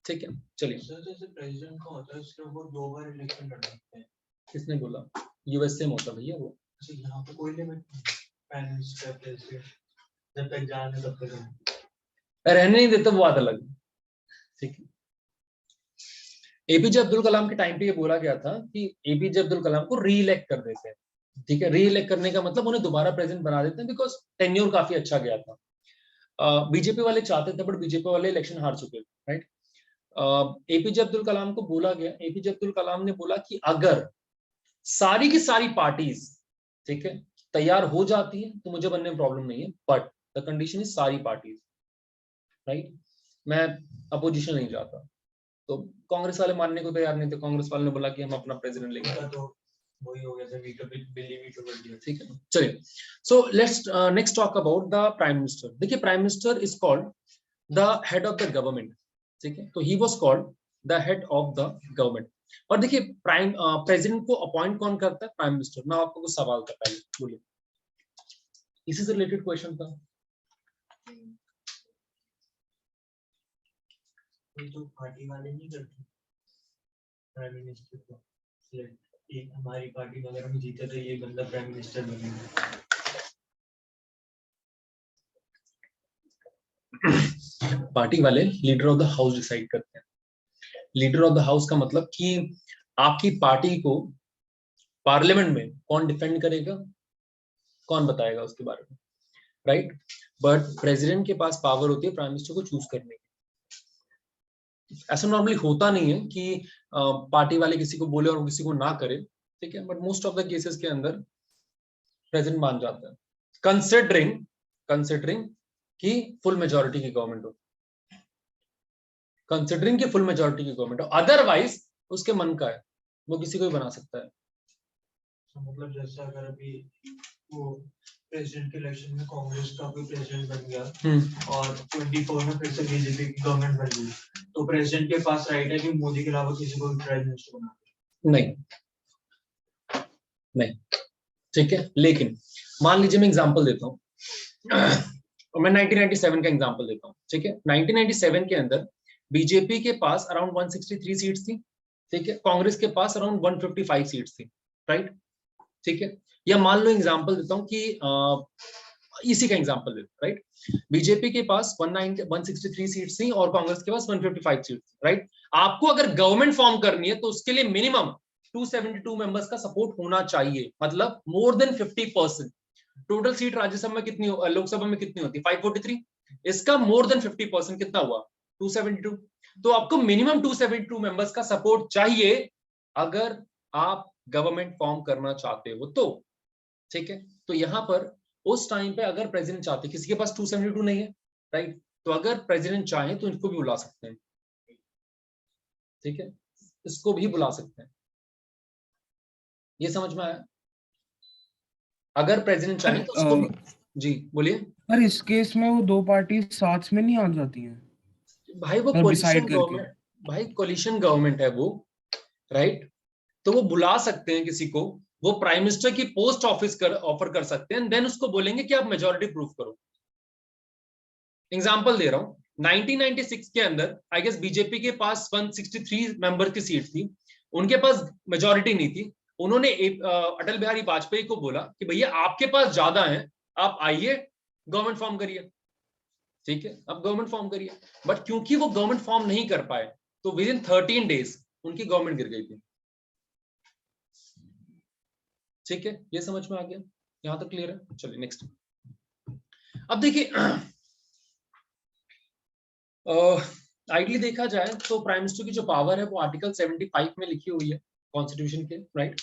ठीक है। चलिए, सर जैसे प्रेसिडेंट का होता है उसके वो 2 बार इलेक्शन लड़ सकते हैं। किसने बोला? यूएसए में होता भैया वो। अच्छा, यहाँ पे कोई लिमिट नहीं, प्राइम मिनिस्टर प्रेसिडेंट जब तक जाने तब तक रहने नहीं देते, वो बात अलग है, ठीक है। एपीजे अब्दुल कलाम के टाइम पे ये बोला गया था कि एपीजे अब्दुल कलाम को री इलेक्ट कर देते हैं, ठीक है। री इलेक्ट करने का मतलब उन्हें दोबारा प्रेसिडेंट बना देते हैं, बिकॉज टेन्योर काफी अच्छा गया था। बीजेपी वाले चाहते थे बट बीजेपी वाले इलेक्शन हार चुके थे, राइट। एपीजे अब्दुल कलाम को बोला गया, एपीजे अब्दुल कलाम ने बोला कि अगर सारी की सारी पार्टीज, ठीक है, तैयार हो जाती है तो मुझे बनने में प्रॉब्लम नहीं है, बट द कंडीशन इज सारी पार्टीज, राइट। मैं अपोजिशन नहीं चाहता। तो कांग्रेस वाले मानने को तैयार नहीं थे, कांग्रेस वाले ने बोला कि हम अपना प्रेसिडेंट लेंगे, तो वही हो गया था, वीटो बिल्ली वीटो कर दिया, ठीक है। चलिए, so let's next talk about the prime minister. देखिए, prime minister is called the head of the government, ठीक है। तो he was called the head of the government. और देखिए, प्राइम प्रेसिडेंट को अपॉइंट कौन करता है? Prime minister. मैं आपको कुछ सवाल था, पहले बोलिए, इसी से रिलेटेड क्वेश्चन था। तो पार्टी वाले नहीं करते प्राइम मिनिस्टर को सिलेक्ट, एक हमारी पार्टी में अगर हम जीते तो ये बंदा प्राइम मिनिस्टर बनेगा। पार्टी वाले leader of the house decide करते हैं। लीडर ऑफ द हाउस का मतलब कि आपकी पार्टी को पार्लियामेंट में कौन डिफेंड करेगा, कौन बताएगा उसके बारे में, राइट। बट प्रेसिडेंट के पास पावर होती है प्राइम मिनिस्टर को चूज करने की। ऐसा नॉर्मली होता नहीं है कि पार्टी वाले किसी को बोले और किसी को ना करे, ठीक है। But most of the cases के अंदर प्रेसिडेंट मान जाता है, कंसिडरिंग कि फुल मेजोरिटी की गवर्नमेंट हो, कंसिडरिंग कि फुल मेजोरिटी की गवर्नमेंट हो। अदरवाइज उसके मन का है, वो किसी को भी बना सकता है। मतलब जैसे अगर अभी वो प्रेसिडेंट के इलेक्शन में कांग्रेस का कोई प्रेसिडेंट बन गया और 24 में फिर से बीजेपी की गवर्नमेंट बन गई, तो प्रेसिडेंट के पास राइट है कि मोदी के अलावा किसी को भी प्राइम मिनिस्टर बना दे? नहीं, ठीक है। लेकिन मान लीजिए मैं एग्जांपल देता हूँ, मैं 1997 का एग्जांपल देता हूँ, ठीक है। 1997 के अंदर बीजेपी के पास अराउंड 163 सीट्स थी, ठीक है। कांग्रेस के पास अराउंड 155 सीट्स थी, राइट, ठीक है। या मान लो एग्जांपल देता हूँ कि इसी का एग्जांपल देता हूँ, राइट। बीजेपी के पास 163 सीट्स थी और कांग्रेस के पास 155 सीट्स थी, राइट। आपको अगर गवर्नमेंट फॉर्म करनी है तो उसके लिए मिनिमम 272 मेंबर्स का सपोर्ट होना चाहिए, मतलब more than 50%। Total seat Rajya Sabha में कितनी, लोकसभा में कितनी होती है? 543। इसका मोर देन 50% कितना हुआ? 272। तो आपको मिनिमम 272 मेंबर्स का सपोर्ट चाहिए अगर आप गवर्नमेंट फॉर्म करना चाहते हो तो, ठीक है। तो यहां पर उस टाइम पे अगर प्रेसिडेंट चाहते, किसी के पास 272 नहीं है, राइट, तो अगर प्रेसिडेंट चाहे तो इनको भी बुला सकते हैं, ठीक है, इसको भी बुला सकते हैं। ये समझ में आया? अगर प्रेसिडेंट चाहे तो उसको भी, जी बोलिए। पर इस केस में वो दो पार्टी साथ में नहीं आ जाती हैं भाई वो और कोलिशन डिसाइड करके? गवर्नमेंट, भाई कोलिशन गवर्नमेंट है वो, राइट। तो वो बुला सकते हैं किसी को, वो प्राइम मिनिस्टर की पोस्ट ऑफर कर सकते हैं, देन उसको बोलेंगे कि आप मेजोरिटी प्रूफ करो। एग्जांपल दे रहा हूं, 1996 के अंदर आई गेस बीजेपी के पास 163 मेंबर की सीट थी, उनके पास मेजॉरिटी नहीं थी। उन्होंने अटल बिहारी वाजपेयी को बोला कि भैया आपके पास ज्यादा है, आप आइए गवर्नमेंट फॉर्म करिए, ठीक है, अब गवर्नमेंट फॉर्म करिए। बट क्योंकि वो गवर्नमेंट फॉर्म नहीं कर पाए तो विद इन 13 डेज उनकी गवर्नमेंट गिर गई थी। ठीक है, ये समझ में आ गया, यहां तक क्लियर है? चलिए नेक्स्ट। अब देखिए आइडली देखा जाए तो प्राइम मिनिस्टर की जो पावर है वो आर्टिकल 75 में लिखी हुई है कॉन्स्टिट्यूशन के, राइट।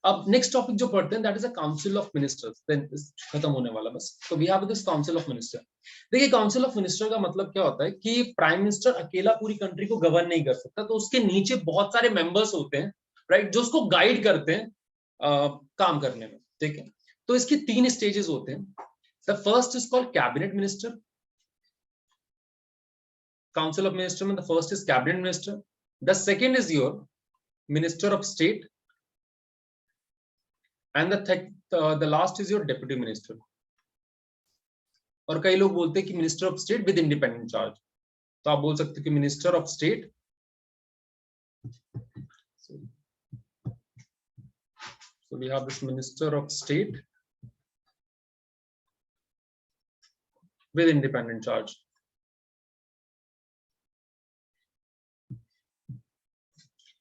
अब नेक्स्ट टॉपिक जो पढ़ते हैं that is a council of ministers, then खत्म होने वाला बस। तो we have this council of minister. देखिए काउंसिल ऑफ मिनिस्टर का मतलब क्या होता है कि प्राइम मिनिस्टर अकेला पूरी कंट्री को गवर्न नहीं कर सकता, तो उसके नीचे बहुत सारे मेंबर्स होते हैं, राइट, जो उसको गाइड करते हैं काम करने में, ठीक है। तो इसके 3 स्टेजेस होते हैं। The first is called cabinet minister. Council of Minister में the first is cabinet minister, the second is your minister of state, and the last is your deputy minister. और कई लोग बोलते हैं कि minister of state with independent charge, तो आप बोल सकते हो कि minister of state, so we have this minister of state with independent charge.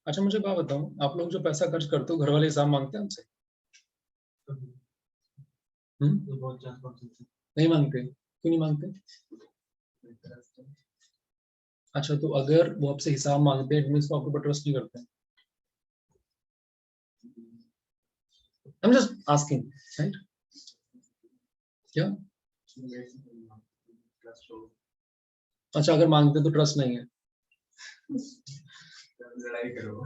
अच्छा मुझे बात बताओ, आप लोग जो पैसा खर्च करते हो घर वाले हिसाब मांगते हैं हमसे? नहीं मांगते? क्यों नहीं मांगते? अच्छा, तो अगर वो आपसे हिसाब मांगते हैं तो आपके ऊपर ट्रस्ट नहीं करते हैं? I'm just asking, right? क्या? अच्छा, अगर मांगते तो ट्रस्ट नहीं है? लड़ाई करो।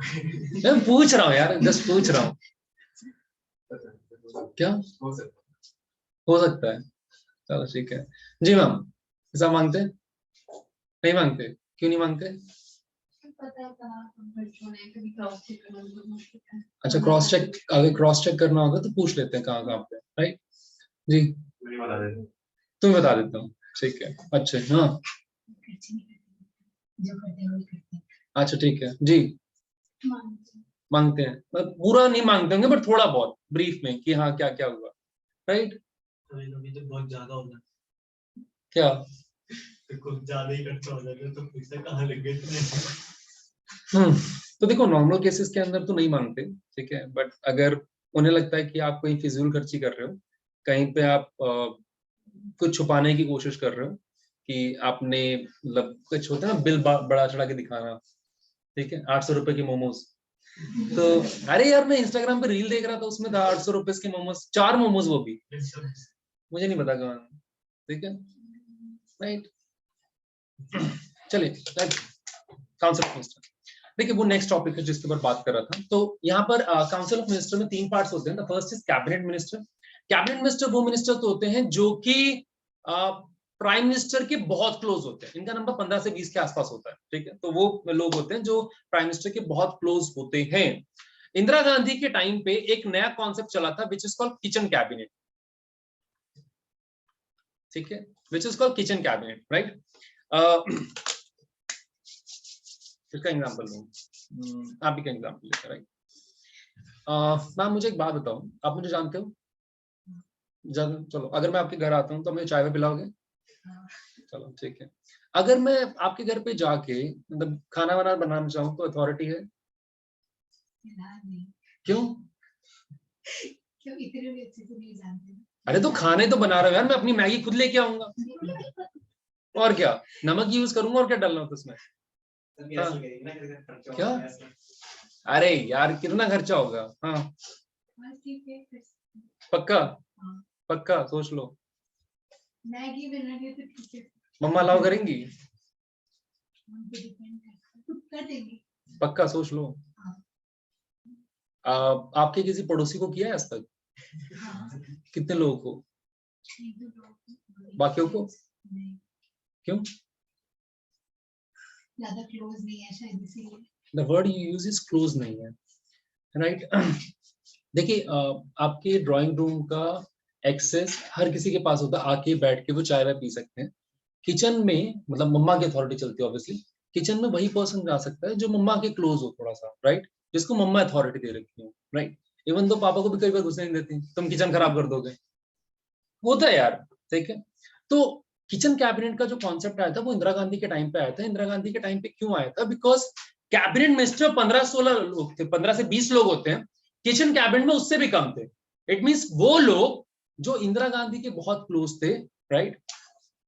मैं पूछ रहा हूँ यार, जस्ट पूछ रहा हूँ। क्या हो सकता है? चलो ठीक है जी। मैम हिसाब मांगते हैं? नहीं मांगते? क्यों नहीं मांगते? अच्छा, क्रॉस चेक, अगर क्रॉस चेक करना होगा तो पूछ लेते हैं कहाँ पे, राइट जी। तुम बता देता हूँ, ठीक है। अच्छा हाँ, अच्छा ठीक है जी। मांगते हैं, पूरा नहीं मांगते होंगे बट थोड़ा बहुत ब्रीफ में कि हाँ क्या क्या हुआ, राइट। कभी तो बहुत ज्यादा हो जाता। क्या? तो कुछ ज्यादा ही खर्चा हो जाता है, तो पैसा कहाँ लग गए? तो देखो नॉर्मल केसेस के अंदर तो नहीं मांगते, ठीक है, बट अगर उन्हें लगता है कि आप कहीं फिजूल खर्ची कर रहे हो, कहीं पे आप कुछ छुपाने की कोशिश कर रहे हो कि आपने मतलब कुछ होता है ना बिल बड़ा चढ़ा के दिखाना, ठीक है, 800 रुपए के मोमोज, तो अरे यार मैं इंस्टाग्राम पे रील देख रहा था, उसमें था 800 रुपए के मोमोज, 4 मोमोज, वो भी मुझे नहीं पता कहाँ, ठीक है, राइट। चलिए काउंसिल ऑफ मिनिस्टर, देखिए वो नेक्स्ट टॉपिक है जिसके ऊपर बात कर रहा था। तो यहाँ पर काउंसिल ऑफ मिनिस्टर में 3 पार्ट्स होते हैं। The first is cabinet minister. Cabinet minister वो मिनिस्टर तो होते हैं जो कि प्राइम मिनिस्टर के बहुत क्लोज होते हैं, इनका नंबर 15 से 20 के आसपास होता है, ठीक है। तो वो लोग होते हैं जो प्राइम मिनिस्टर के बहुत क्लोज होते हैं। इंदिरा गांधी के टाइम पे एक नया कॉन्सेप्ट चला था विच इज कॉल्ड किचन कैबिनेट, ठीक है, which is called kitchen cabinet, right. इसका एग्जांपल लूं, आप भी का एग्जांपल लेते, राइट। मैम मुझे एक बात बताओ, आप मुझे जानते हो? चलो अगर मैं आपके घर आता हूँ तो मुझे चाय में पिलाओगे? चलो ठीक है। अगर मैं आपके घर पे जाके मतलब खाना वाना बनाना चाहूँ तो अथॉरिटी है? क्यों? क्यों इतने भी अच्छे से नहीं जानते? अरे तो खाने तो बना रहा हूँ यार, मैं अपनी मैगी खुद लेके आऊंगा, और क्या नमक यूज करूंगा, और क्या डालना होता उसमें? क्या? अरे यार कितना खर्चा होगा? हाँ पक्का? पक्का सोच लो। मैगी बनाने तो ठीक है, मम्मा अलाउ करेंगी? कर देंगी। पक्का सोच लो। आपके किसी पड़ोसी को किया है आज तक? कितने लोगों को? बाकियों को? क्यों? ज्यादा क्लोज नहीं है शायद इसीलिए। The word you use is close नहीं है, राइट। देखिए आपके ड्राइंग रूम का एक्सेस हर किसी के पास होता है, आके बैठ के वो चाय वाय पी सकते हैं, किचन में मतलब मम्मा की अथॉरिटी चलती है ऑब्वियसली, किचन में वही पर्सन जा सकता है जो मम्मा के क्लोज हो थोड़ा सा, राइट, जिसको मम्मा अथॉरिटी दे रखी है, राइट। इवन तो पापा को भी कई बार घुसने नहीं देती, तुम किचन खराब कर दोगे, होता है यार, ठीक है। तो किचन कैबिनेट का जो कॉन्सेप्ट आया था वो इंदिरा गांधी के टाइम पे आया था। इंदिरा गांधी के टाइम पे क्यों आया था? बिकॉज कैबिनेट मिनिस्टर 15-16 लोग थे, 15 से 20 लोग होते हैं, किचन कैबिनेट में उससे भी कम थे। इट मींस वो लोग जो इंदिरा गांधी के बहुत क्लोज थे, राइट।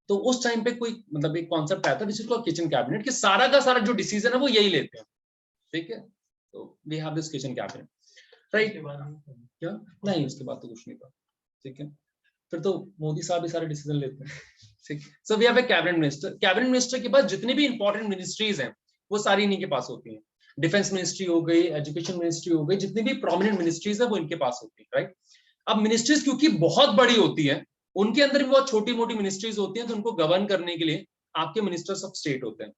तो उस टाइम पे कोई मतलब एक कॉन्सेप्ट आया था विच इज कॉल्ड किचन कैबिनेट, कि सारा का सारा जो डिसीजन है वो यही लेते हैं, ठीक है। तो we have this kitchen cabinet, right. क्या नहीं, उसके बाद तो कुछ नहीं था, ठीक है। फिर तो मोदी साहब भी सारे डिसीजन लेते हैं, ठीक। So we have a cabinet minister. Cabinet minister के पास जितनी भी इंपॉर्टेंट मिनिस्ट्रीज हैं वो सारी इन्हीं के पास होती हैं। डिफेंस मिनिस्ट्री हो गई, एजुकेशन मिनिस्ट्री हो गई, जितनी भी प्रोमिनेंट मिनिस्ट्रीज है वो इनके पास होती है, राइट। अब मिनिस्ट्रीज क्योंकि बहुत बड़ी होती है, उनके अंदर भी बहुत छोटी मोटी मिनिस्ट्रीज होती हैं, तो उनको गवर्न करने के लिए आपके मिनिस्टर्स ऑफ स्टेट होते हैं,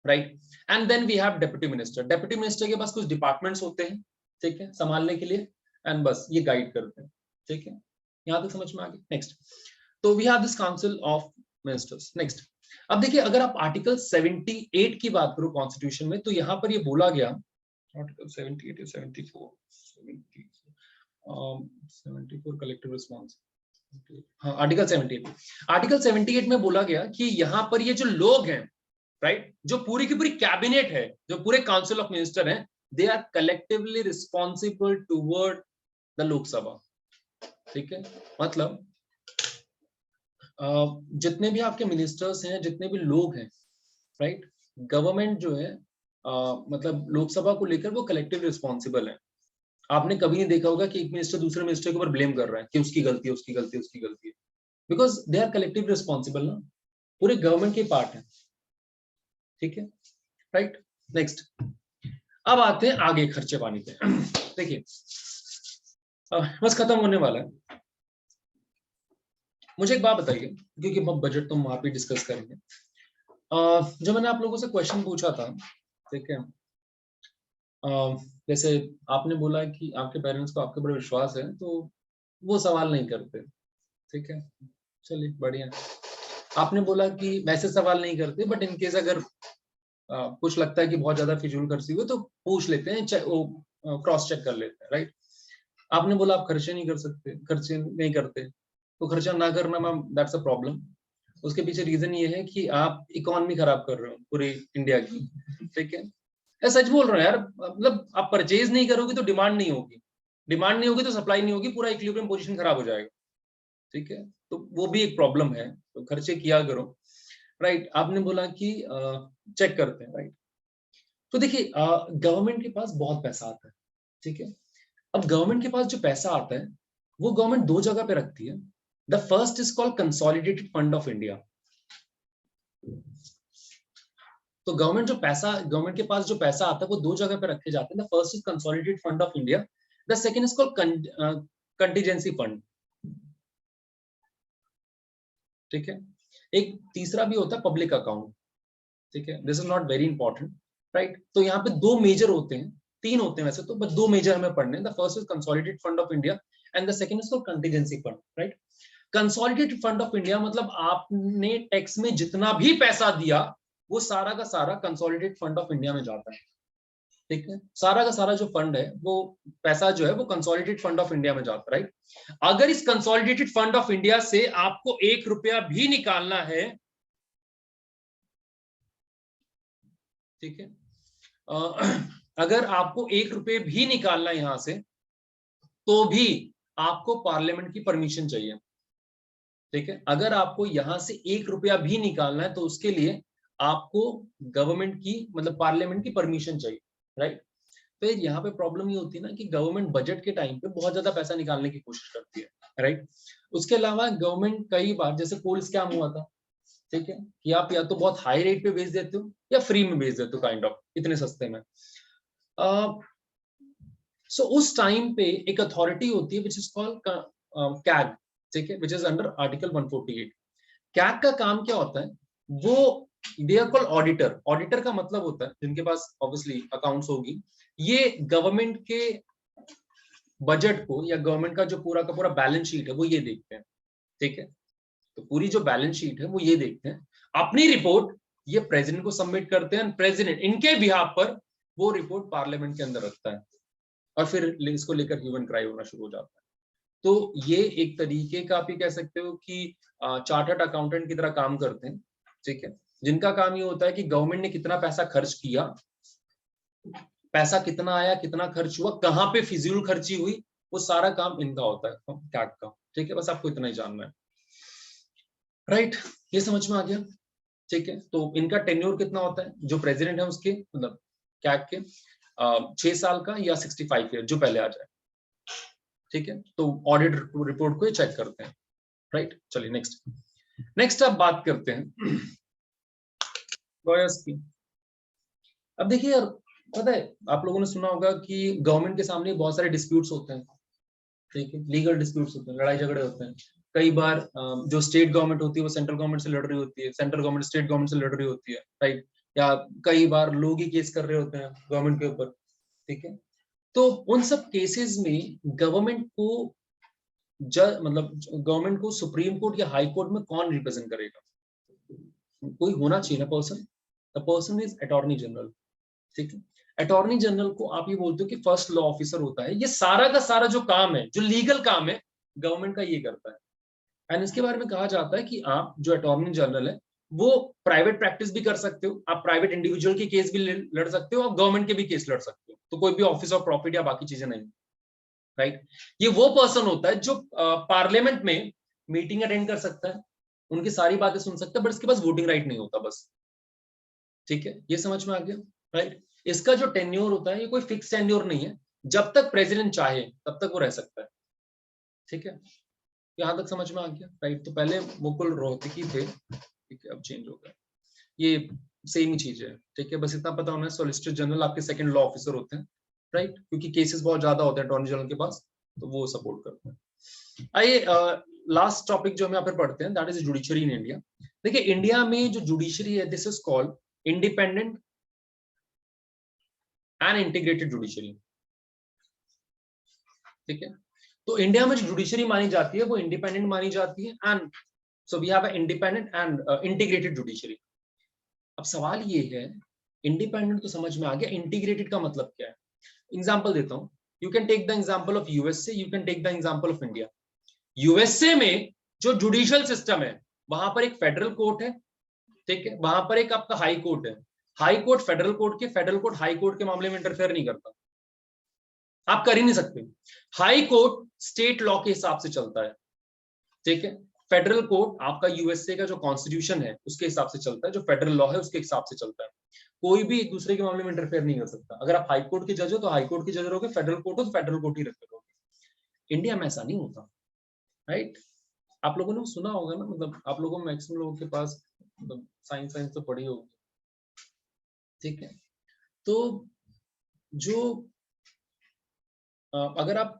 right. And then we have deputy minister. Deputy minister के पास कुछ डिपार्टमेंट्स होते हैं, ठीक है, संभालने के लिए, एंड बस ये गाइड करते हैं, ठीक है। यहां तक समझ में आ गया? नेक्स्ट, तो we have this council of ministers. Next, अब देखिए अगर आप आर्टिकल 78 की बात करो कॉन्स्टिट्यूशन में, तो यहां पर ये बोला गया, आर्टिकल 78 या 74, 74 कलेक्टिव रिस्पॉन्स, हाँ आर्टिकल 78। आर्टिकल 78 में बोला गया कि यहाँ पर ये जो लोग हैं, राइट, जो पूरी की पूरी कैबिनेट है, जो पूरे काउंसिल ऑफ मिनिस्टर हैं, they are collectively responsible toward the Lok Sabha, ठीक है। मतलब जितने भी आपके मिनिस्टर्स हैं, जितने भी लोग हैं, राइट, गवर्नमेंट जो है मतलब लोकसभा को लेकर वो कलेक्टिव रिस्पॉन्सिबल है। आपने कभी नहीं देखा होगा कि एक मिनिस्टर दूसरे मिनिस्टर के ऊपर ब्लेम कर रहा है कि उसकी गलती है, उसकी गलती है, उसकी गलती है, because they are collective responsible ना, पूरे गवर्नमेंट के पार्ट है, ठीक है, राइट। नेक्स्ट, अब आते हैं आगे खर्चे पानी पे। देखिए बस खत्म होने वाला है। मुझे एक बात बताइए, क्योंकि हम बजट तो वहां पे डिस्कस करेंगे, जो मैंने आप लोगों से क्वेश्चन पूछा था, ठीक है, जैसे आपने बोला कि आपके पेरेंट्स को आपके ऊपर विश्वास है तो वो सवाल नहीं करते, ठीक है, चलिए बढ़िया। आपने बोला कि वैसे सवाल नहीं करते, बट इनकेस अगर कुछ लगता है कि बहुत ज्यादा फिजूल खर्ची हुई तो पूछ लेते हैं, क्रॉस चेक कर लेते हैं, राइट। आपने बोला आप खर्चे नहीं कर सकते, खर्चे नहीं करते, तो खर्चा ना करना मैम दैट्स अ प्रॉब्लम। उसके पीछे रीजन ये है कि आप इकोनॉमी खराब कर रहे हो पूरी इंडिया की, ठीक है। मैं सच बोल रहा हूँ यार, मतलब आप परचेज नहीं करोगे तो डिमांड नहीं होगी, डिमांड नहीं होगी तो सप्लाई नहीं होगी, पूरा इक्विलिब्रियम पोजीशन खराब हो जाएगा, ठीक है। तो वो भी एक प्रॉब्लम है, तो खर्चे किया करो, राइट। आपने बोला कि चेक करते हैं, राइट। तो देखिए गवर्नमेंट के पास बहुत पैसा आता है, ठीक है। अब गवर्नमेंट के पास जो पैसा आता है वो गवर्नमेंट दो जगह पे रखती है। The first is called consolidated fund of India. तो गवर्नमेंट के पास जो पैसा आता है वो दो जगह पे रखे जाते हैं। The first is consolidated fund of India, the second is called contingency fund, ठीक है। एक तीसरा भी होता है पब्लिक अकाउंट, ठीक है। This is not very important, right. तो यहाँ पे दो मेजर होते हैं, तीन होते हैं वैसे तो, बट दो मेजर हमें पढ़ने हैं। The first is consolidated fund of India and the second is called contingency fund, right. Consolidated fund of India मतलब आपने टैक्स में जितना भी पैसा दिया वो सारा का सारा कंसोलिडेटेड फंड ऑफ इंडिया में जाता है, ठीक है। सारा का सारा जो फंड है वो पैसा जो है वो कंसोलिडेटेड फंड ऑफ इंडिया में जाता है, राइट। अगर इस कंसोलिडेटेड फंड ऑफ इंडिया से आपको 1 रुपया भी निकालना है, ठीक है, अगर आपको 1 रुपये भी निकालना है यहां से, तो भी आपको पार्लियामेंट की परमिशन चाहिए, ठीक है। अगर आपको यहां से 1 रुपया भी निकालना है तो उसके लिए आपको गवर्नमेंट की मतलब पार्लियामेंट की परमिशन चाहिए, राइट। तो यहाँ पे प्रॉब्लम ये होती है ना कि गवर्नमेंट बजट के टाइम पे बहुत ज्यादा पैसा निकालने की कोशिश करती है, राइट। उसके अलावा गवर्नमेंट कई बार, जैसे कोल स्कैम हुआ था, ठीक है, कि आप या तो बहुत हाई रेट पे बेच देते हो या फ्री में बेच देते हो, काइंड ऑफ इतने सस्ते में। सो उस टाइम पे एक अथॉरिटी होती है विच इज कॉल्ड कैग, ठीक है, which is under article 148। CAG का काम क्या होता है, वो they are called auditor. Auditor का मतलब होता है जिनके पास ऑब्वियसली अकाउंट्स होगी, ये गवर्नमेंट के बजट को या गवर्नमेंट का जो पूरा का पूरा बैलेंस शीट है वो ये देखते हैं, ठीक है। तो पूरी जो बैलेंस शीट है वो ये देखते हैं, अपनी रिपोर्ट ये प्रेसिडेंट को सबमिट करते हैं, प्रेसिडेंट इनके बिहाफ पर वो रिपोर्ट पार्लियामेंट के अंदर रखता है और फिर इसको लेकर ह्यूमन क्राई होना शुरू हो जाता है। तो ये एक तरीके का आप ये कह सकते हो कि चार्टर्ड अकाउंटेंट की तरह काम करते हैं, ठीक है, जिनका काम ये होता है कि गवर्नमेंट ने कितना पैसा खर्च किया, पैसा कितना आया, कितना खर्च हुआ, कहाँ पे फिजूल खर्ची हुई, वो सारा काम इनका होता है कैग का, ठीक है, बस आपको इतना ही जानना है, राइट, ये समझ में आ गया, ठीक है। तो इनका टेन्योर कितना होता है, जो प्रेसिडेंट है उसके मतलब कैग के 6 साल का या 65 ईयर, जो पहले आ जाए, ठीक है। तो ऑडिट रिपोर्ट को चेक करते हैं, राइट। चलिए नेक्स्ट अब बात करते हैं लॉयर्स की। अब देखिए यार, पता है आप लोगों ने सुना होगा कि गवर्नमेंट के सामने बहुत सारे डिस्प्यूट्स होते हैं, ठीक है, लीगल डिस्प्यूट्स होते हैं, लड़ाई झगड़े होते हैं। कई बार जो स्टेट गवर्नमेंट होती है वो सेंट्रल गवर्नमेंट से लड़ रही होती है, सेंट्रल गवर्नमेंट स्टेट गवर्नमेंट से लड़ रही होती है, राइट, या कई बार लोग ही केस कर रहे होते हैं गवर्नमेंट के ऊपर, ठीक है। तो उन सब केसेस में गवर्नमेंट को मतलब गवर्नमेंट को सुप्रीम कोर्ट या हाई कोर्ट में कौन रिप्रेजेंट करेगा, कोई होना चाहिए ना person, the person is attorney general, ठीक है। अटॉर्नी जनरल को आप ये बोलते हो कि फर्स्ट लॉ ऑफिसर होता है, ये सारा का सारा जो काम है, जो लीगल काम है गवर्नमेंट का, ये करता है। एंड इसके बारे में कहा जाता है कि आप जो अटॉर्नी जनरल है वो प्राइवेट प्रैक्टिस भी कर सकते हो, आप प्राइवेट इंडिविजुअल के केस भी लड़ सकते हो, आप गवर्नमेंट के भी केस लड़ सकते हो, तो कोई भी ऑफिस ऑफ प्रॉफिट या बाकी चीजें नहीं, राइट। ये वो पर्सन होता है जो पार्लियामेंट में मीटिंग अटेंड कर सकता है, उनकी सारी बातें सुन सकता है, बट इसके पास वोटिंग राइट नहीं होता बस, ठीक है, ये समझ में आ गया, राइट। इसका जो टेन्योर होता है ये कोई फिक्स टेन्योर नहीं है, जब तक प्रेसिडेंट चाहे तब तक वो रह सकता है, ठीक है, यहां तक समझ में आ गया, राइट। तो पहले मुकुल रोहतगी थे, ठीक है, अब चेंज हो गया, ये सेम ही चीज है, ठीक है, बस इतना पता होना है सॉलिसिटर जनरल आपके सेकंड लॉ ऑफिसर होते हैं, राइट, क्योंकि केसेस बहुत ज्यादा होते हैं अटॉर्नी जनरल के पास, तो वो सपोर्ट करते हैं। आइए लास्ट टॉपिक जो हम यहाँ पर पढ़ते हैं, that is judiciary in India. देखिए इंडिया में जो जुडिशरी है, this is called independent and integrated judiciary, ठीक है। तो इंडिया में जो जुडिशरी मानी जाती है वो इंडिपेंडेंट मानी जाती है, and so we have a independent and integrated judiciary. अब सवाल ये है, इंडिपेंडेंट तो समझ में आ गया, इंटीग्रेटेड का मतलब क्या है? एग्जांपल देता हूं, you can take the example of USA, you can take the example of India. USA में जो जुडिशियल सिस्टम है, वहां पर एक फेडरल कोर्ट है, ठीक है, वहां पर एक आपका हाई कोर्ट है, हाई कोर्ट फेडरल कोर्ट के, फेडरल कोर्ट हाई कोर्ट के मामले में इंटरफेयर नहीं करता, आप कर ही नहीं सकते। हाई कोर्ट स्टेट लॉ के हिसाब से चलता है, ठीक है, फेडरल कोर्ट आपका यूएसए का जो कॉन्स्टिट्यूशन है उसके हिसाब से चलता है, जो फेडरल लॉ है उसके हिसाब से चलता है, कोई भी एक दूसरे के मामले में इंटरफेयर नहीं कर सकता। अगर आप हाई कोर्ट के जज हो तो हाई कोर्ट के जज रहोगे, फेडरल कोर्ट हो तो फेडरल कोर्ट ही रहोगे। इंडिया में ऐसा नहीं होता, राइट। आप लोगों ने सुना होगा ना, मतलब आप लोगों में मैक्सिमम लोगों के पास मतलब साइंस तो पढ़ी होगी, ठीक है। तो जो अगर आप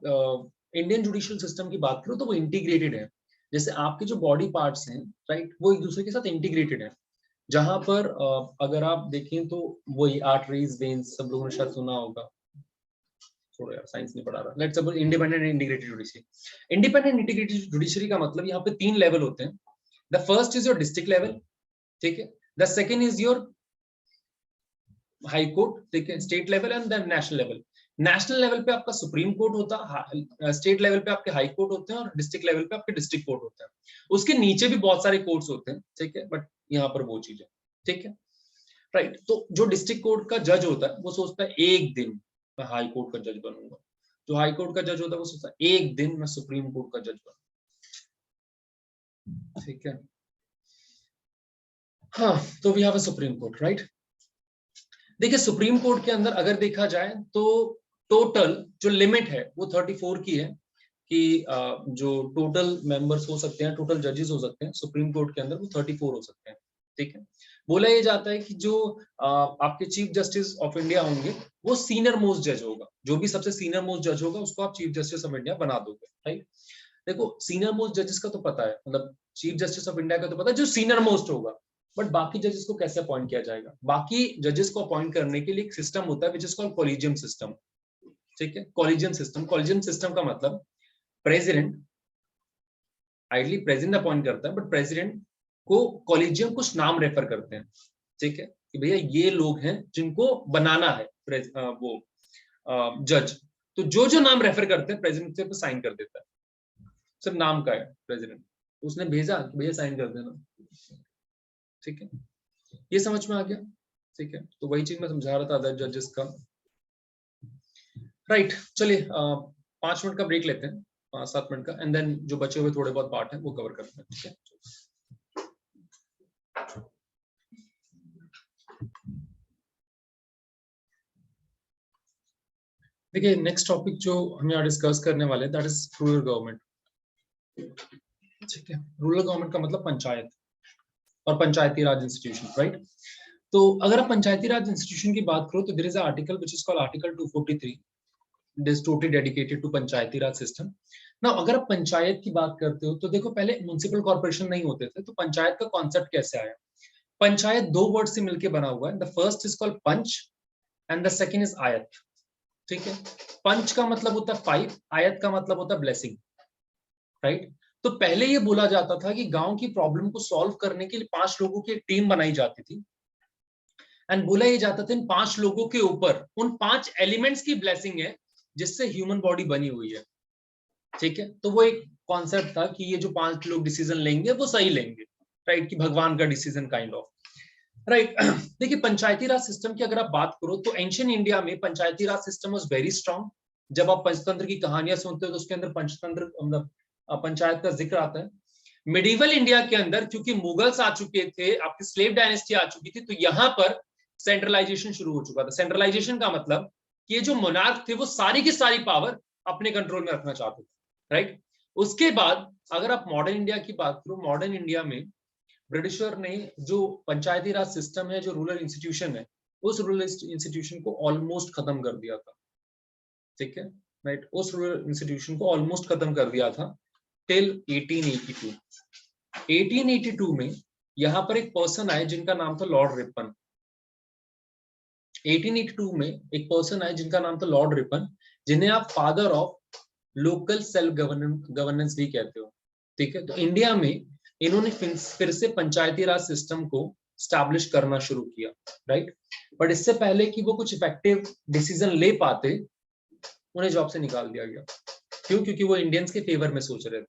इंडियन जुडिशियल सिस्टम की बात करो तो वो इंटीग्रेटेड है, जैसे आपके जो बॉडी पार्ट्स हैं, राइट, वो एक दूसरे के साथ इंटीग्रेटेड है, जहां पर अगर आप देखें तो वही आर्टरीज, वेन्स, सब लोगों ने शायद सुना होगा, छोड़ो यार साइंस नहीं पढ़ा रहा। Let's suppose independent integrated judiciary. Independent integrated judiciary का मतलब यहाँ पे 3 लेवल होते हैं। The first is your district level, ठीक है, the second is your high court, ठीक है, state level, and then national level. National level पे आपका सुप्रीम कोर्ट होता है, स्टेट लेवल पे आपके हाई कोर्ट होते हैं, और डिस्ट्रिक्ट लेवल पे आपके डिस्ट्रिक्ट कोर्ट होते हैं। उसके नीचे भी बहुत सारे कोर्ट्स होते हैं, ठीक है, बट यहाँ पर वो चीज है, ठीक है, राइट। तो जो डिस्ट्रिक्ट कोर्ट का जज होता है वो सोचता है एक दिन मैं हाई कोर्ट का जज बनूंगा, जो हाई कोर्ट का जज होता है वो सोचता है एक दिन मैं सुप्रीम कोर्ट का जज बनूंगा, ठीक है। हाँ, तो we have a supreme court, right. देखिए सुप्रीम कोर्ट के अंदर अगर देखा जाए तो टोटल जो लिमिट है वो 34 की है, कि जो टोटल मेंबर्स हो सकते हैं, टोटल जजेस हो सकते हैं सुप्रीम कोर्ट के अंदर, वो 34 हो सकते हैं, ठीक है। बोला ये जाता है कि जो आपके चीफ जस्टिस ऑफ इंडिया होंगे वो सीनियर मोस्ट जज होगा, जो भी सबसे सीनियर मोस्ट जज होगा उसको आप चीफ जस्टिस ऑफ इंडिया बना दोगे, राइट। देखो सीनियर मोस्ट जजेस का तो पता है, मतलब चीफ जस्टिस ऑफ इंडिया का तो पता है जो सीनियर मोस्ट होगा, बट बाकी जजेस को कैसे अपॉइंट किया जाएगा? बाकी जजेस को अपॉइंट करने के लिए एक सिस्टम होता है which is called collegium system, ठीक है। कॉलेजियम सिस्टम का मतलब प्रेसिडेंट आइडली प्रेसिडेंट अपॉइंट करता है, बट प्रेसिडेंट को कॉलेजियम कुछ नाम रेफर करते हैं, ठीक है, कि भैया ये लोग हैं जिनको बनाना है वो जज। तो जो नाम रेफर करते हैं प्रेसिडेंट से साइन कर देता है, सिर्फ नाम का है प्रेसिडेंट, उसने भेजा कि भैया साइन कर देना, ठीक है, ये समझ में आ गया, ठीक है। तो वही चीज मैं समझा रहा था अदर जजेस का, राइट। चलिए 5 मिनट का ब्रेक लेते हैं, 5-7 मिनट का, एंड देन जो बचे हुए थोड़े बहुत पार्ट है वो कवर करते हैं, ठीक है। देखिए नेक्स्ट टॉपिक जो हम यहाँ डिस्कस करने वाले हैं दैट इज रूरल गवर्नमेंट, ठीक है। रूरल गवर्नमेंट का मतलब पंचायत और पंचायती राज इंस्टीट्यूशन, राइट। तो अगर आप पंचायती राज इंस्टीट्यूशन की बात करो तो there is a article which is called article 243, it is totally dedicated to Panchayati Raj system. Now अगर आप पंचायत की बात करते हो तो देखो पहले म्युनिसिपल कॉर्पोरेशन नहीं होते थे, तो पंचायत का कॉन्सेप्ट कैसे आया। पंचायत 2 वर्ड से मिलकर बना हुआ है, the first is called panch and the second is ayat, ठीक है। पंच का मतलब होता है 5, आयत का मतलब होता है ब्लेसिंग, राइट। तो पहले ये बोला जाता था कि गांव की प्रॉब्लम को सॉल्व करने के लिए 5 लोगों की एक टीम बनाई जाती थी, एंड बोला ये जाता था इन 5 लोगों के ऊपर उन 5 एलिमेंट्स की ब्लेसिंग है जिससे ह्यूमन बॉडी बनी हुई है, ठीक है। तो वो एक कॉन्सेप्ट था कि ये जो 5 लोग डिसीजन लेंगे वो सही लेंगे, राइट, कि भगवान का डिसीजन काइंड ऑफ, राइट। देखिए पंचायती राज सिस्टम की अगर आप बात करो तो एंशियंट इंडिया में पंचायती Raj system was very strong. जब आप पंचतंत्र की कहानियां सुनते हो तो उसके अंदर पंचतंत्र मतलब पंचायत का जिक्र आता है। मिडिवल इंडिया के अंदर क्योंकि मुगल्स आ चुके थे, आपकी स्लेव डायनेस्टी आ चुकी थी, तो यहाँ पर सेंट्रलाइजेशन शुरू हो चुका था। सेंट्रलाइजेशन का मतलब कि ये जो मोनार्क थे वो सारी की सारी पावर अपने कंट्रोल में रखना चाहते थे, राइट। उसके बाद अगर आप मॉडर्न इंडिया की बात करो, मॉडर्न इंडिया में ब्रिटिशर ने जो पंचायती राज सिस्टम है, जो रूरल इंस्टीट्यूशन है, उस रूरल इंस्टीट्यूशन को ऑलमोस्ट खत्म कर दिया था, ठीक है, राइट। उस रूरल इंस्टीट्यूशन को ऑलमोस्ट खत्म कर दिया था टिल 1882। 1882 में यहां पर एक पर्सन आए जिनका नाम था लॉर्ड रिपन। 1882 में एक पर्सन आए जिनका नाम था लॉर्ड रिपन, जिन्हें आप father of local self governance भी कहते हो, ठीक है। तो इंडिया में इन्होंने फिर से पंचायती राज सिस्टम को स्टैब्लिश करना शुरू किया, राइट। बट इससे पहले कि वो कुछ इफेक्टिव डिसीजन ले पाते, उन्हें जॉब से निकाल दिया गया। क्यों? क्योंकि वो इंडियंस के फेवर में सोच रहे थे,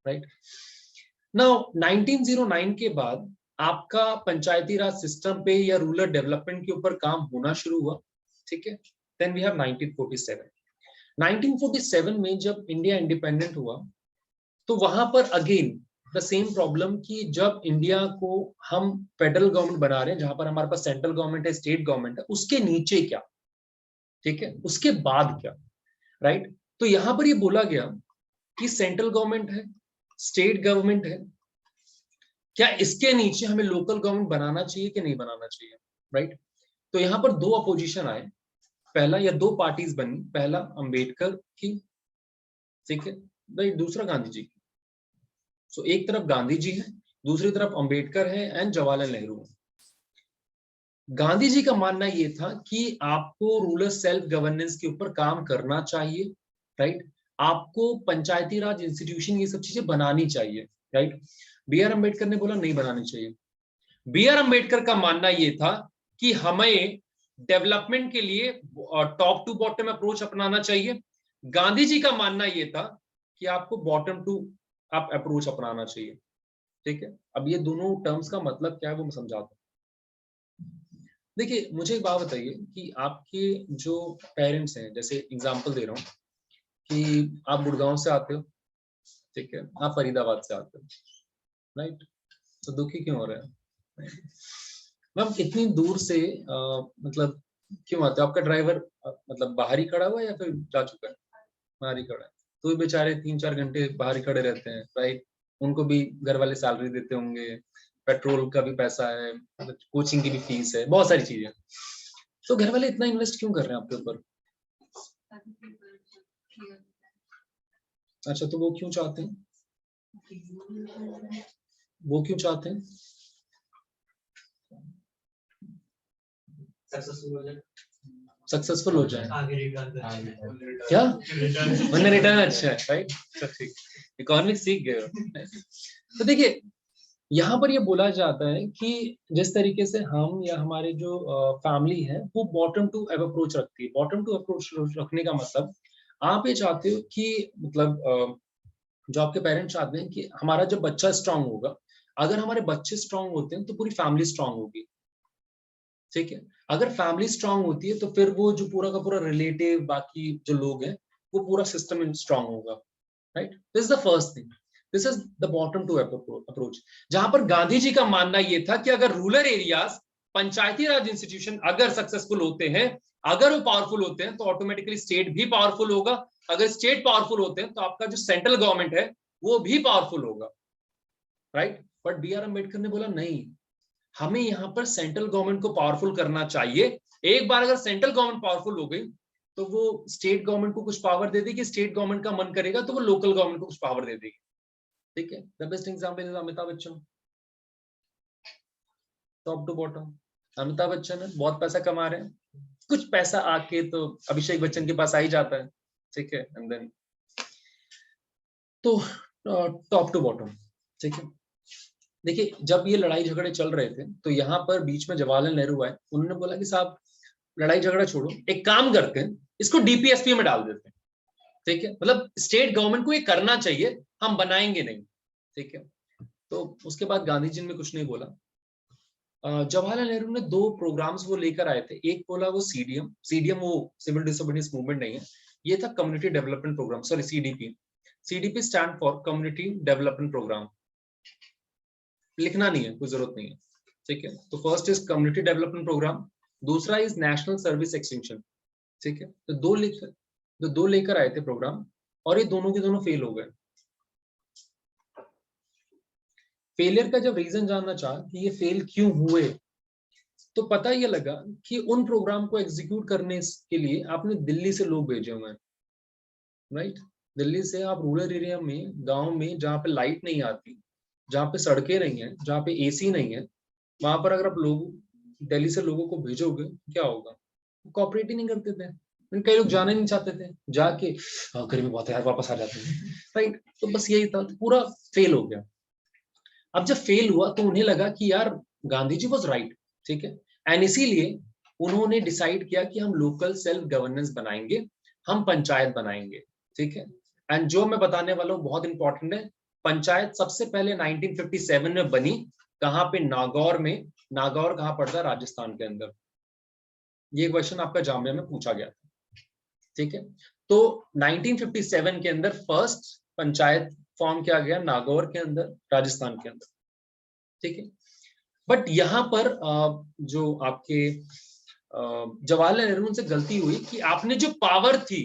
राइट। नाउ 1909 के बाद आपका पंचायती राज सिस्टम पे या रूरल डेवलपमेंट के ऊपर काम होना शुरू हुआ, ठीक है। Then we have 1947। 1947 में जब इंडिया इंडिपेंडेंट हुआ तो वहां पर अगेन द सेम प्रॉब्लम कि जब इंडिया को हम फेडरल गवर्नमेंट बना रहे हैं, जहां पर हमारे पास सेंट्रल गवर्नमेंट है, स्टेट गवर्नमेंट है, उसके नीचे क्या, ठीक है, उसके बाद क्या, राइट। तो यहां पर ये बोला गया कि सेंट्रल गवर्नमेंट है, स्टेट गवर्नमेंट है, क्या इसके नीचे हमें लोकल गवर्नमेंट बनाना चाहिए कि नहीं बनाना चाहिए, राइट। तो यहां पर 2 अपोजिशन आए, पहला या 2 पार्टीज बनी, पहला अंबेडकर की, ठीक है, भाई दूसरा गांधी जी की। सो एक तरफ गांधी जी है, दूसरी तरफ अंबेडकर है एंड जवाहरलाल नेहरू है। गांधी जी का मानना ये था कि आपको रूरल सेल्फ गवर्नेंस के ऊपर काम करना चाहिए, राइट। आपको पंचायती राज इंस्टीट्यूशन ये सब चीजें बनानी चाहिए, राइट। बी आर अम्बेडकर ने बोला नहीं बनानी चाहिए। बी आर अम्बेडकर का मानना ये था कि हमें डेवलपमेंट के लिए टॉप टू बॉटम अप्रोच अपनाना चाहिए। गांधी जी का मानना ये था कि आपको बॉटम टू अप अप्रोच अपनाना चाहिए, ठीक है। अब ये दोनों टर्म्स का मतलब क्या है वो मैं समझाता हूँ। देखिए मुझे एक बात बताइए कि आपके जो पेरेंट्स हैं, जैसे एग्जांपल दे रहा हूँ कि आप गुड़गांव से आते हो, ठीक है, आप फरीदाबाद से आते हो, राइट। तो दुखी क्यों हो रहे हैं? मैम इतनी दूर से मतलब क्यों आते हो? आपका ड्राइवर मतलब बाहर ही खड़ा हुआ है या फिर जा चुका है? बाहर ही खड़ा है, तो बेचारे 3-4 घंटे बाहर ही खड़े रहते हैं, राइट। उनको भी घर वाले सैलरी देते होंगे, पेट्रोल का भी पैसा है, कोचिंग की भी फीस है, बहुत सारी चीजें। तो घर वाले इतना इन्वेस्ट क्यों कर रहे हैं आपके ऊपर? अच्छा, तो वो क्यों चाहते हैं? वो क्यों चाहते हैं? सक्सेसफुल हो जाए। आगे रिटर्न क्या रिटर्न मैंने रिटर्न अच्छा है, राइट? ठीक, इकोनॉमिक्स सीख गए हो। तो देखिए यहाँ पर ये बोला जाता है कि जिस तरीके से हम या हमारे जो फैमिली है वो बॉटम टू अप अप्रोच रखती है। बॉटम टू अप्रोच रखने का मतलब आप ये चाहते हो कि मतलब जो आपके पेरेंट्स चाहते हैं कि हमारा जब बच्चा स्ट्रांग होगा, अगर हमारे बच्चे स्ट्रांग होते हैं तो पूरी फैमिली स्ट्रांग होगी, ठीक है? अगर फैमिली स्ट्रांग होती है तो फिर वो जो पूरा का पूरा रिलेटिव बाकी जो लोग हैं वो पूरा सिस्टम स्ट्रांग होगा, right? This is the first thing, this is the bottom to approach. जहां पर गांधी जी का मानना ये था कि अगर रूरल एरियाज, पंचायती राज इंस्टीट्यूशन अगर सक्सेसफुल होते हैं, अगर वो पावरफुल होते हैं तो ऑटोमेटिकली स्टेट भी पावरफुल होगा। अगर स्टेट पावरफुल होते हैं तो आपका जो सेंट्रल गवर्नमेंट है वो भी पावरफुल होगा, right? But B R Ambedkar ने बोला नहीं, हमें यहाँ पर सेंट्रल गवर्नमेंट को पावरफुल करना चाहिए। एक बार अगर सेंट्रल गवर्नमेंट पावरफुल हो गई तो वो स्टेट गवर्नमेंट को कुछ पावर दे देगी, स्टेट गवर्नमेंट का मन करेगा तो वो लोकल गवर्नमेंट को कुछ पावर दे देगी, ठीक है? The best example is Amitabh Bachchan, top to bottom. Amitabh Bachchan है, बहुत पैसा कमा रहे हैं, कुछ पैसा आके तो अभिषेक बच्चन के पास आ ही जाता है, ठीक है? एंड देन तो टॉप टू बॉटम, ठीक है? देखिए जब ये लड़ाई झगड़े चल रहे थे तो यहाँ पर बीच में जवाहरलाल नेहरू आए, उन्होंने बोला कि साहब लड़ाई झगड़ा छोड़ो, एक काम करते हैं, इसको डीपीएसपी में डाल देते हैं, ठीक है? मतलब स्टेट गवर्नमेंट को ये करना चाहिए, हम बनाएंगे नहीं, ठीक है? तो उसके बाद गांधी जी ने कुछ नहीं बोला। जवाहरलाल नेहरू ने 2 प्रोग्राम्स वो लेकर आए थे, एक बोला वो सीडीएम वो सिविल डिसोबीडियंस मूवमेंट नहीं है, ये था community development programme, sorry CDP stand for community development programme, लिखना नहीं है, कोई जरूरत नहीं है, ठीक है? तो first is community development programme, दूसरा इज नेशनल सर्विस एक्सटेंशन, ठीक है? तो दो लेकर आए थे प्रोग्राम और ये दोनों के दोनों फेल हो गए। फेलियर का जब रीजन जानना चाहा कि ये फेल क्यों हुए, तो पता ये लगा कि उन प्रोग्राम को एग्जीक्यूट करने के लिए आपने दिल्ली से लोग भेजे हुए हैं, राइट? दिल्ली से आप रूरल एरिया में, गांव में जहाँ पे लाइट नहीं आती, जहाँ पे सड़कें नहीं है, जहाँ पे एसी नहीं है, वहां पर अगर आप लोग दिल्ली से लोगों को भेजोगे क्या होगा? कोऑपरेट ही नहीं करते थे, कई लोग जाना नहीं चाहते थे, जाके गर्मी बहुत है यार वापस आ जाते हैं, राइट? तो बस यही था, तो पूरा फेल हो गया। अब जब फेल हुआ तो उन्हें लगा कि यार गांधी जी वाज राइट, ठीक है? एंड इसीलिए उन्होंने डिसाइड किया कि हम लोकल सेल्फ गवर्नेंस बनाएंगे, हम पंचायत बनाएंगे, ठीक है? एंड जो मैं बताने वाला हूँ बहुत इंपॉर्टेंट है, पंचायत सबसे पहले 1957 में बनी, कहाँ पे? नागौर में। नागौर कहाँ पड़ता है? राजस्थान के अंदर। ये क्वेश्चन आपका जामिया में पूछा गया था, ठीक है? तो 1957 के अंदर फर्स्ट पंचायत फॉर्म किया गया नागौर के अंदर, राजस्थान के अंदर, ठीक है? बट यहाँ पर जो आपके जवाहरलाल नेहरू से गलती हुई कि आपने जो पावर थी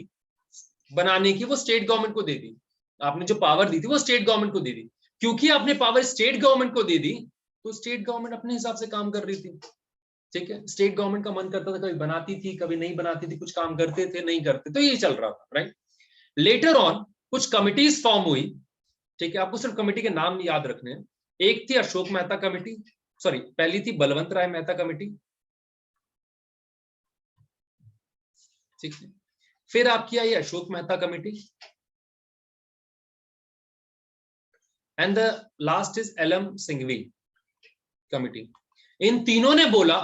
बनाने की वो स्टेट गवर्नमेंट को दे दी, आपने जो पावर दी थी वो स्टेट गवर्नमेंट को दे दी। क्योंकि आपने पावर स्टेट गवर्नमेंट को दे दी तो स्टेट गवर्नमेंट अपने हिसाब से काम कर रही थी, ठीक है? स्टेट गवर्नमेंट का मन करता था, कभी बनाती थी कभी नहीं बनाती थी, कुछ काम करते थे नहीं करते, तो यही चल रहा था, राइट? लेटर ऑन कुछ कमिटीज फॉर्म हुई, ठीक है? आपको सिर्फ कमिटी के नाम याद रखने हैं। एक थी अशोक मेहता कमेटी, सॉरी पहली थी बलवंत राय मेहता कमेटी, ठीक है? फिर आपकी आई Ashok Mehta committee and the last is LM Singhvi committee. इन तीनों ने बोला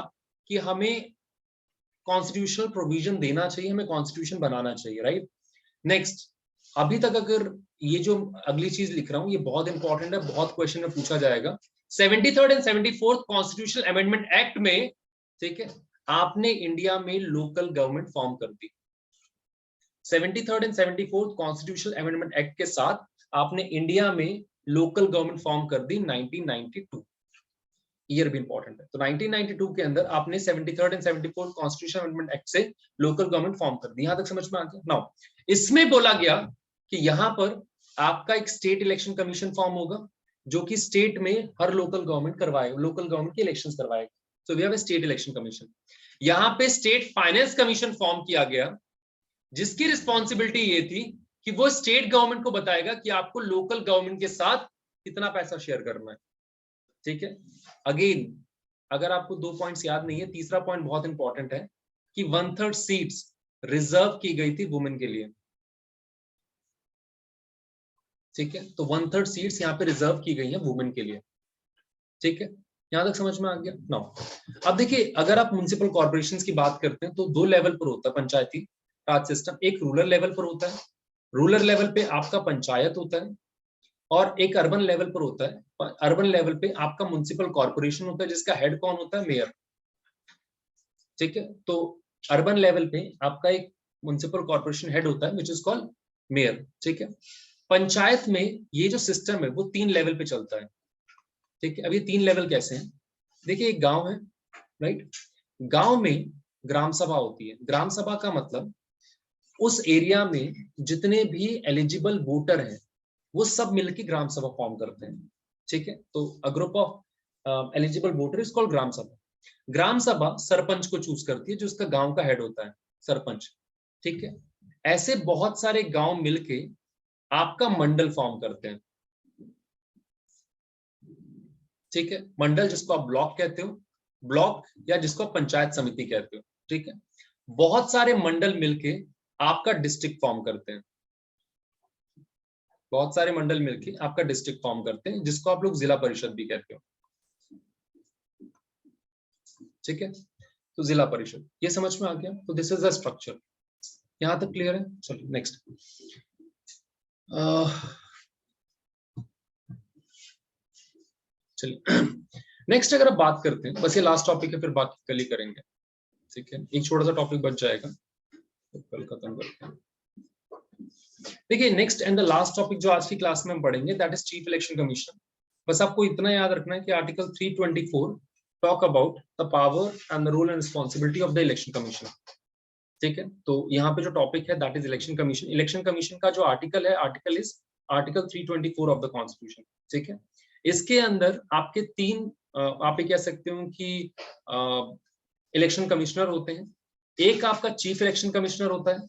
कि हमें कॉन्स्टिट्यूशनल प्रोविजन देना चाहिए, हमें कॉन्स्टिट्यूशन बनाना चाहिए, राइट? नेक्स्ट, अभी तक अगर ये जो अगली चीज लिख रहा हूं ये बहुत इंपॉर्टेंट है, बहुत क्वेश्चन में पूछा जाएगा। 73rd and 74th constitutional amendment act में, ठीक है, आपने इंडिया में लोकल गवर्नमेंट फॉर्म कर दी। 73rd and 74th constitutional amendment act के साथ आपने इंडिया में लोकल गवर्नमेंट फॉर्म कर दी 1992। ईयर भी इंपॉर्टेंट है। तो 1992 के अंदर आपने 73rd and 74th constitution amendment act से लोकल गवर्नमेंट फॉर्म कर दी। यहां तक समझ में आ गया? नाउ इसमें बोला गया कि यहां पर आपका एक स्टेट इलेक्शन कमीशन फॉर्म होगा जो कि स्टेट में हर लोकल गवर्नमेंट करवाएगा, लोकल गवर्नमेंट के इलेक्शंस करवाएगा। So we have a state election commission. यहां पे स्टेट फाइनेंस कमीशन फॉर्म किया गया जिसकी रिस्पॉन्सिबिलिटी ये थी कि वो स्टेट गवर्नमेंट को बताएगा कि आपको लोकल गवर्नमेंट के साथ कितना पैसा शेयर करना है, ठीक है? अगेन अगर आपको 2 पॉइंट्स याद नहीं है, तीसरा पॉइंट बहुत इंपॉर्टेंट है। कि 1/3 सीट्स रिजर्व की गई थी वुमेन के लिए। ठीक है, तो 1/3 सीट्स यहाँ पे रिजर्व की गई है वुमेन के लिए। ठीक है, यहां तक समझ में आ गया। नाउ अब देखिए, अगर आप म्युनिसिपल कॉर्पोरेशंस की बात करते हैं तो 2 लेवल पर होता है पंचायती राज सिस्टम। एक रूरल लेवल पर होता है, रूरल लेवल पे आपका पंचायत होता है, और एक अर्बन लेवल पर होता है, अर्बन लेवल पे आपका म्युनिसिपल कॉर्पोरेशन होता है जिसका हेड कौन होता है? मेयर। ठीक है, तो अर्बन लेवल पे आपका एक म्युनिसिपल कॉर्पोरेशन हेड होता है विच इज कॉल्ड मेयर। ठीक है, पंचायत में ये जो सिस्टम है वो 3 लेवल पे चलता है। ठीक है, अब ये 3 लेवल कैसे हैं? देखिए, एक गांव है, राइट? गांव में ग्राम सभा होती है। ग्राम सभा का मतलब उस एरिया में जितने भी एलिजिबल वोटर हैं वो सब मिलकर ग्राम सभा फॉर्म करते हैं। ठीक है, तो a group of eligible voter is called gram sabha. Gram सभा सरपंच को चूज करती है जो उसका गांव का हेड होता है, सरपंच। ठीक है, ऐसे बहुत सारे गांव मिलके आपका मंडल फॉर्म करते हैं। ठीक है, मंडल जिसको आप ब्लॉक कहते हो, ब्लॉक या जिसको आप पंचायत समिति कहते हो। ठीक है, बहुत सारे मंडल मिलके आपका डिस्ट्रिक्ट फॉर्म करते हैं। बहुत सारे मंडल मिलके आपका डिस्ट्रिक्ट फॉर्म करते हैं जिसको आप लोग जिला परिषद भी कहते हो। ठीक है, तो जिला परिषद, ये समझ में आ गया। तो दिस इज द स्ट्रक्चर, यहां तक क्लियर है? चलिए नेक्स्ट। चलिए नेक्स्ट अगर आप बात करते हैं, बस ये लास्ट टॉपिक है, फिर बाकी कल ही करेंगे। ठीक है, एक छोटा सा टॉपिक बच जाएगा तो कल खत्म करते हैं। देखिए, next and the last topic जो आज की क्लास में हम पढ़ेंगे that is chief election commission. बस आपको इतना याद रखना है कि article 324 talk about the power and the role and responsibility of the election commission. ठीक है, तो यहाँ पे जो टॉपिक है that is election commission. Election commission का जो आर्टिकल है, article is article 324 of the constitution. ठीक है, इसके अंदर आपके 3 आप ये कह सकते हो कि इलेक्शन कमिश्नर होते हैं। एक आपका चीफ इलेक्शन कमिश्नर होता है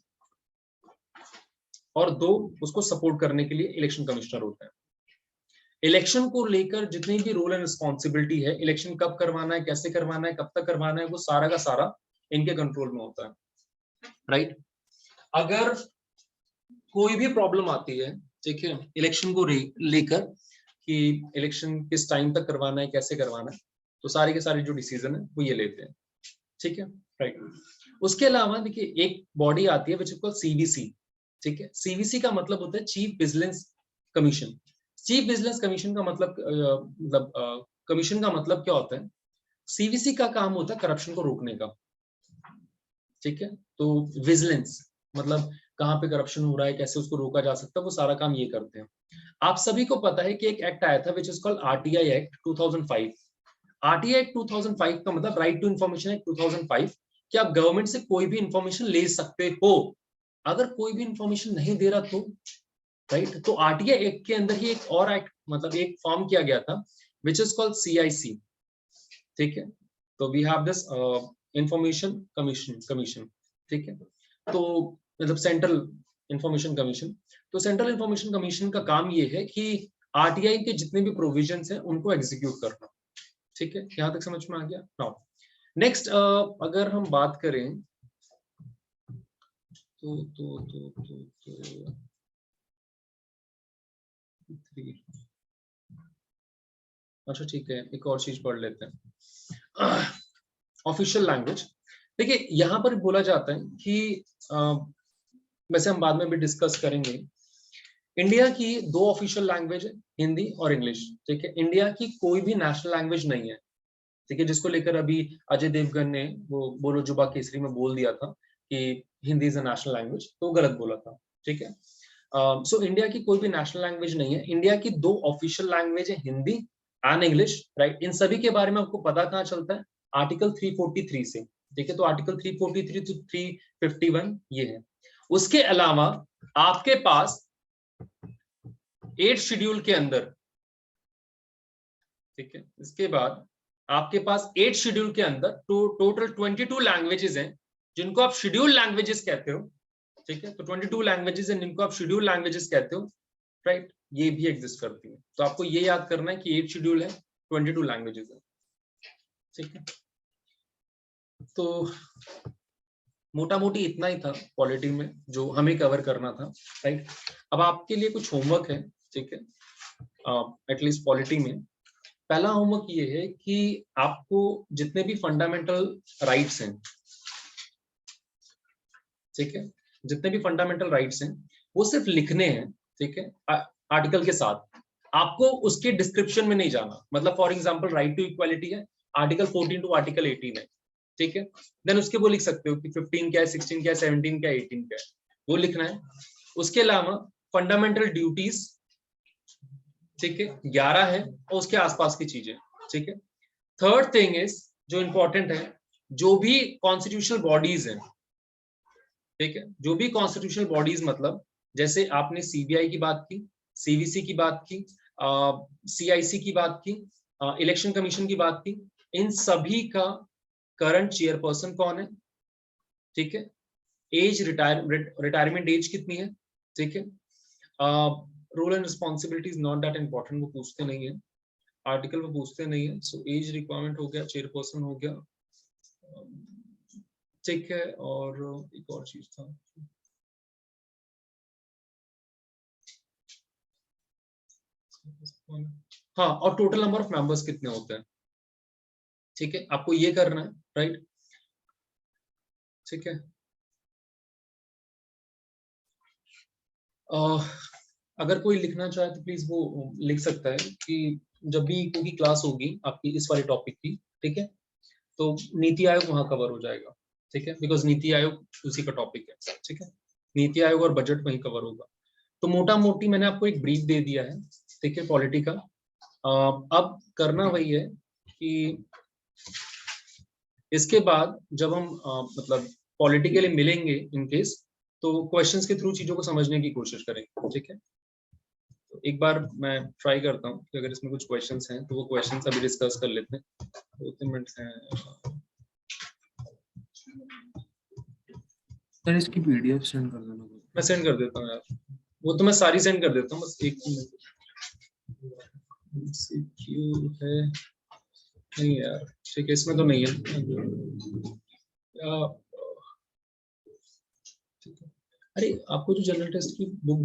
और 2 उसको सपोर्ट करने के लिए इलेक्शन कमिश्नर होता है। इलेक्शन को लेकर जितनी भी रोल एंड रिस्पॉन्सिबिलिटी है, इलेक्शन कब करवाना है, कैसे करवाना है, कब तक करवाना है, वो सारा का सारा इनके कंट्रोल में होता है, राइट? अगर कोई भी प्रॉब्लम आती है, ठीक है, इलेक्शन को लेकर कि इलेक्शन किस टाइम तक करवाना है, कैसे करवाना है, तो सारे के सारे जो डिसीजन है वो ये लेते हैं। ठीक है, राइट। उसके अलावा देखिए, एक बॉडी आती है विच इज कॉल्ड सीवीसी। ठीक है, सीवीसी का मतलब होता है chief vigilance commission. Chief vigilance commission का मतलब कमीशन का मतलब क्या होता है? सीवीसी का काम होता है करप्शन को रोकने का। ठीक है, तो विजिलेंस मतलब कहाँ पे करप्शन हो रहा है, कैसे उसको रोका जा सकता है, वो सारा काम ये करते हैं। आप सभी को पता है कि एक एक्ट आया था विच is called RTI act 2005। RTI act 2005 का मतलब राइट टू इंफॉर्मेशन एक्ट 2005 कि आप गवर्नमेंट से कोई भी इंफॉर्मेशन ले सकते हो। अगर कोई भी इंफॉर्मेशन नहीं दे रहा तो राइट, तो आरटीआई एक्ट के अंदर ही एक और एक्ट मतलब एक फॉर्म किया गया था विच इज कॉल्ड सीआईसी। ठीक है, तो we have this information commission. ठीक है, तो मतलब सेंट्रल इंफॉर्मेशन कमीशन। तो सेंट्रल इंफॉर्मेशन कमीशन का काम ये है कि आरटीआई के जितने भी प्रोविजंस हैं उनको एग्जीक्यूट करना। ठीक है, यहां तक समझ में आ गया? नाउ नेक्स्ट अगर हम बात करें तो अच्छा ठीक है, एक और चीज पढ़ लेते हैं, ऑफिशियल लैंग्वेज। देखिए, यहाँ पर बोला जाता है कि वैसे हम बाद में भी डिस्कस करेंगे, इंडिया की 2 ऑफिशियल लैंग्वेज है, हिंदी और इंग्लिश। ठीक है, इंडिया की कोई भी नेशनल लैंग्वेज नहीं है। ठीक है, जिसको लेकर अभी अजय देवगन ने वो बोलो जुबा केसरी में बोल दिया था कि Hindi is a national language, तो गलत बोला था। ठीक है, सो इंडिया की कोई भी नेशनल लैंग्वेज नहीं है। इंडिया की 2 ऑफिशियल लैंग्वेज है, हिंदी एंड इंग्लिश, राइट? इन सभी के बारे में आपको पता कहाँ चलता है? आर्टिकल 343 से। ठीक है, तो आर्टिकल 343 to 351 ये है। उसके अलावा आपके पास 8 शेड्यूल के अंदर, ठीक है, इसके बाद आपके पास 8 शेड्यूल के अंदर टोटल 22 लैंग्वेजेस हैं जिनको आप शेड्यूल लैंग्वेजेस कहते हो। ठीक है, तो 22 लैंग्वेजेस हैं जिनको आप शेड्यूल लैंग्वेजेस कहते हो, राइट? ये भी एग्जिस्ट करती है। तो आपको ये याद करना है कि 8 शेड्यूल है, 22 लैंग्वेजेस है। ठीक है, तो मोटा मोटी इतना ही था पॉलिटी में जो हमें कवर करना था, राइट। अब आपके लिए कुछ होमवर्क है, ठीक है, एटलीस्ट पॉलिटी में। पहला होमवर्क ये है कि आपको जितने भी फंडामेंटल राइट्स हैं, ठीक है, जितने भी फंडामेंटल राइट्स हैं वो सिर्फ लिखने हैं, ठीक है, आर्टिकल के साथ। आपको उसके डिस्क्रिप्शन में नहीं जाना। मतलब for example right to equality है, आर्टिकल 14 टू आर्टिकल 18 है, ठीक है, देन उसके वो लिख सकते हो कि 15 क्या है, 16 क्या है, 17 क्या है, 18 क्या है, वो लिखना है। उसके अलावा फंडामेंटल ड्यूटीज, ठीक है, 11 है और उसके आसपास की चीजें, ठीक है। थर्ड थिंग इज जो इंपॉर्टेंट है, जो भी कॉन्स्टिट्यूशनल बॉडीज हैं, ठीक है, जो भी कॉन्स्टिट्यूशनल बॉडीज, मतलब जैसे आपने सीबीआई की बात की, सीवीसी की बात की, सीआईसी की बात की, इलेक्शन कमीशन की बात की, इन सभी का करंट चेयरपर्सन कौन है, ठीक है, एज रिटायरमेंट एज कितनी है, ठीक है, role and responsibilities not that important, वो पूछते नहीं है, आर्टिकल वो पूछते नहीं है। सो एज रिक्वायरमेंट हो गया, चेयरपर्सन हो गया, ठीक है, और एक और चीज था, हाँ, और टोटल नंबर ऑफ मेंबर्स कितने होते हैं, ठीक है, आपको ये करना है, राइट, ठीक है। अगर कोई लिखना चाहे तो प्लीज वो लिख सकता है कि जब भी कोई क्लास होगी आपकी इस वाले टॉपिक की, ठीक है, तो नीति आयोग वहां कवर हो जाएगा, ठीक है, बिकॉज नीति आयोग उसी का टॉपिक है, ठीक है, नीति आयोग और बजट वहीं कवर होगा। तो मोटा मोटी मैंने आपको एक ब्रीफ दे दिया है, ठीक है, पॉलिटी का। अब करना वही है कि इसके बाद जब हम मतलब पॉलिटी के लिए मिलेंगे इन केस, तो क्वेश्चंस के थ्रू चीजों को समझने की कोशिश करेंगे, ठीक है। तो एक बार मैं ट्राई करता हूँ कि अगर इसमें कुछ क्वेश्चंस हैं तो वो क्वेश्चंस अभी डिस्कस कर लेते हैं। 2-3 मिनट हैं। सर इसकी पीडीएफ सेंड कर देना। मैं सेंड कर देता हूँ यार, वो तो मैं सारी सेंड कर देता हूँ, बस एक मिनट है नहीं यार, ठीक है, इसमें तो नहीं है। अरे आपको जो जनरल टेस्ट की बुक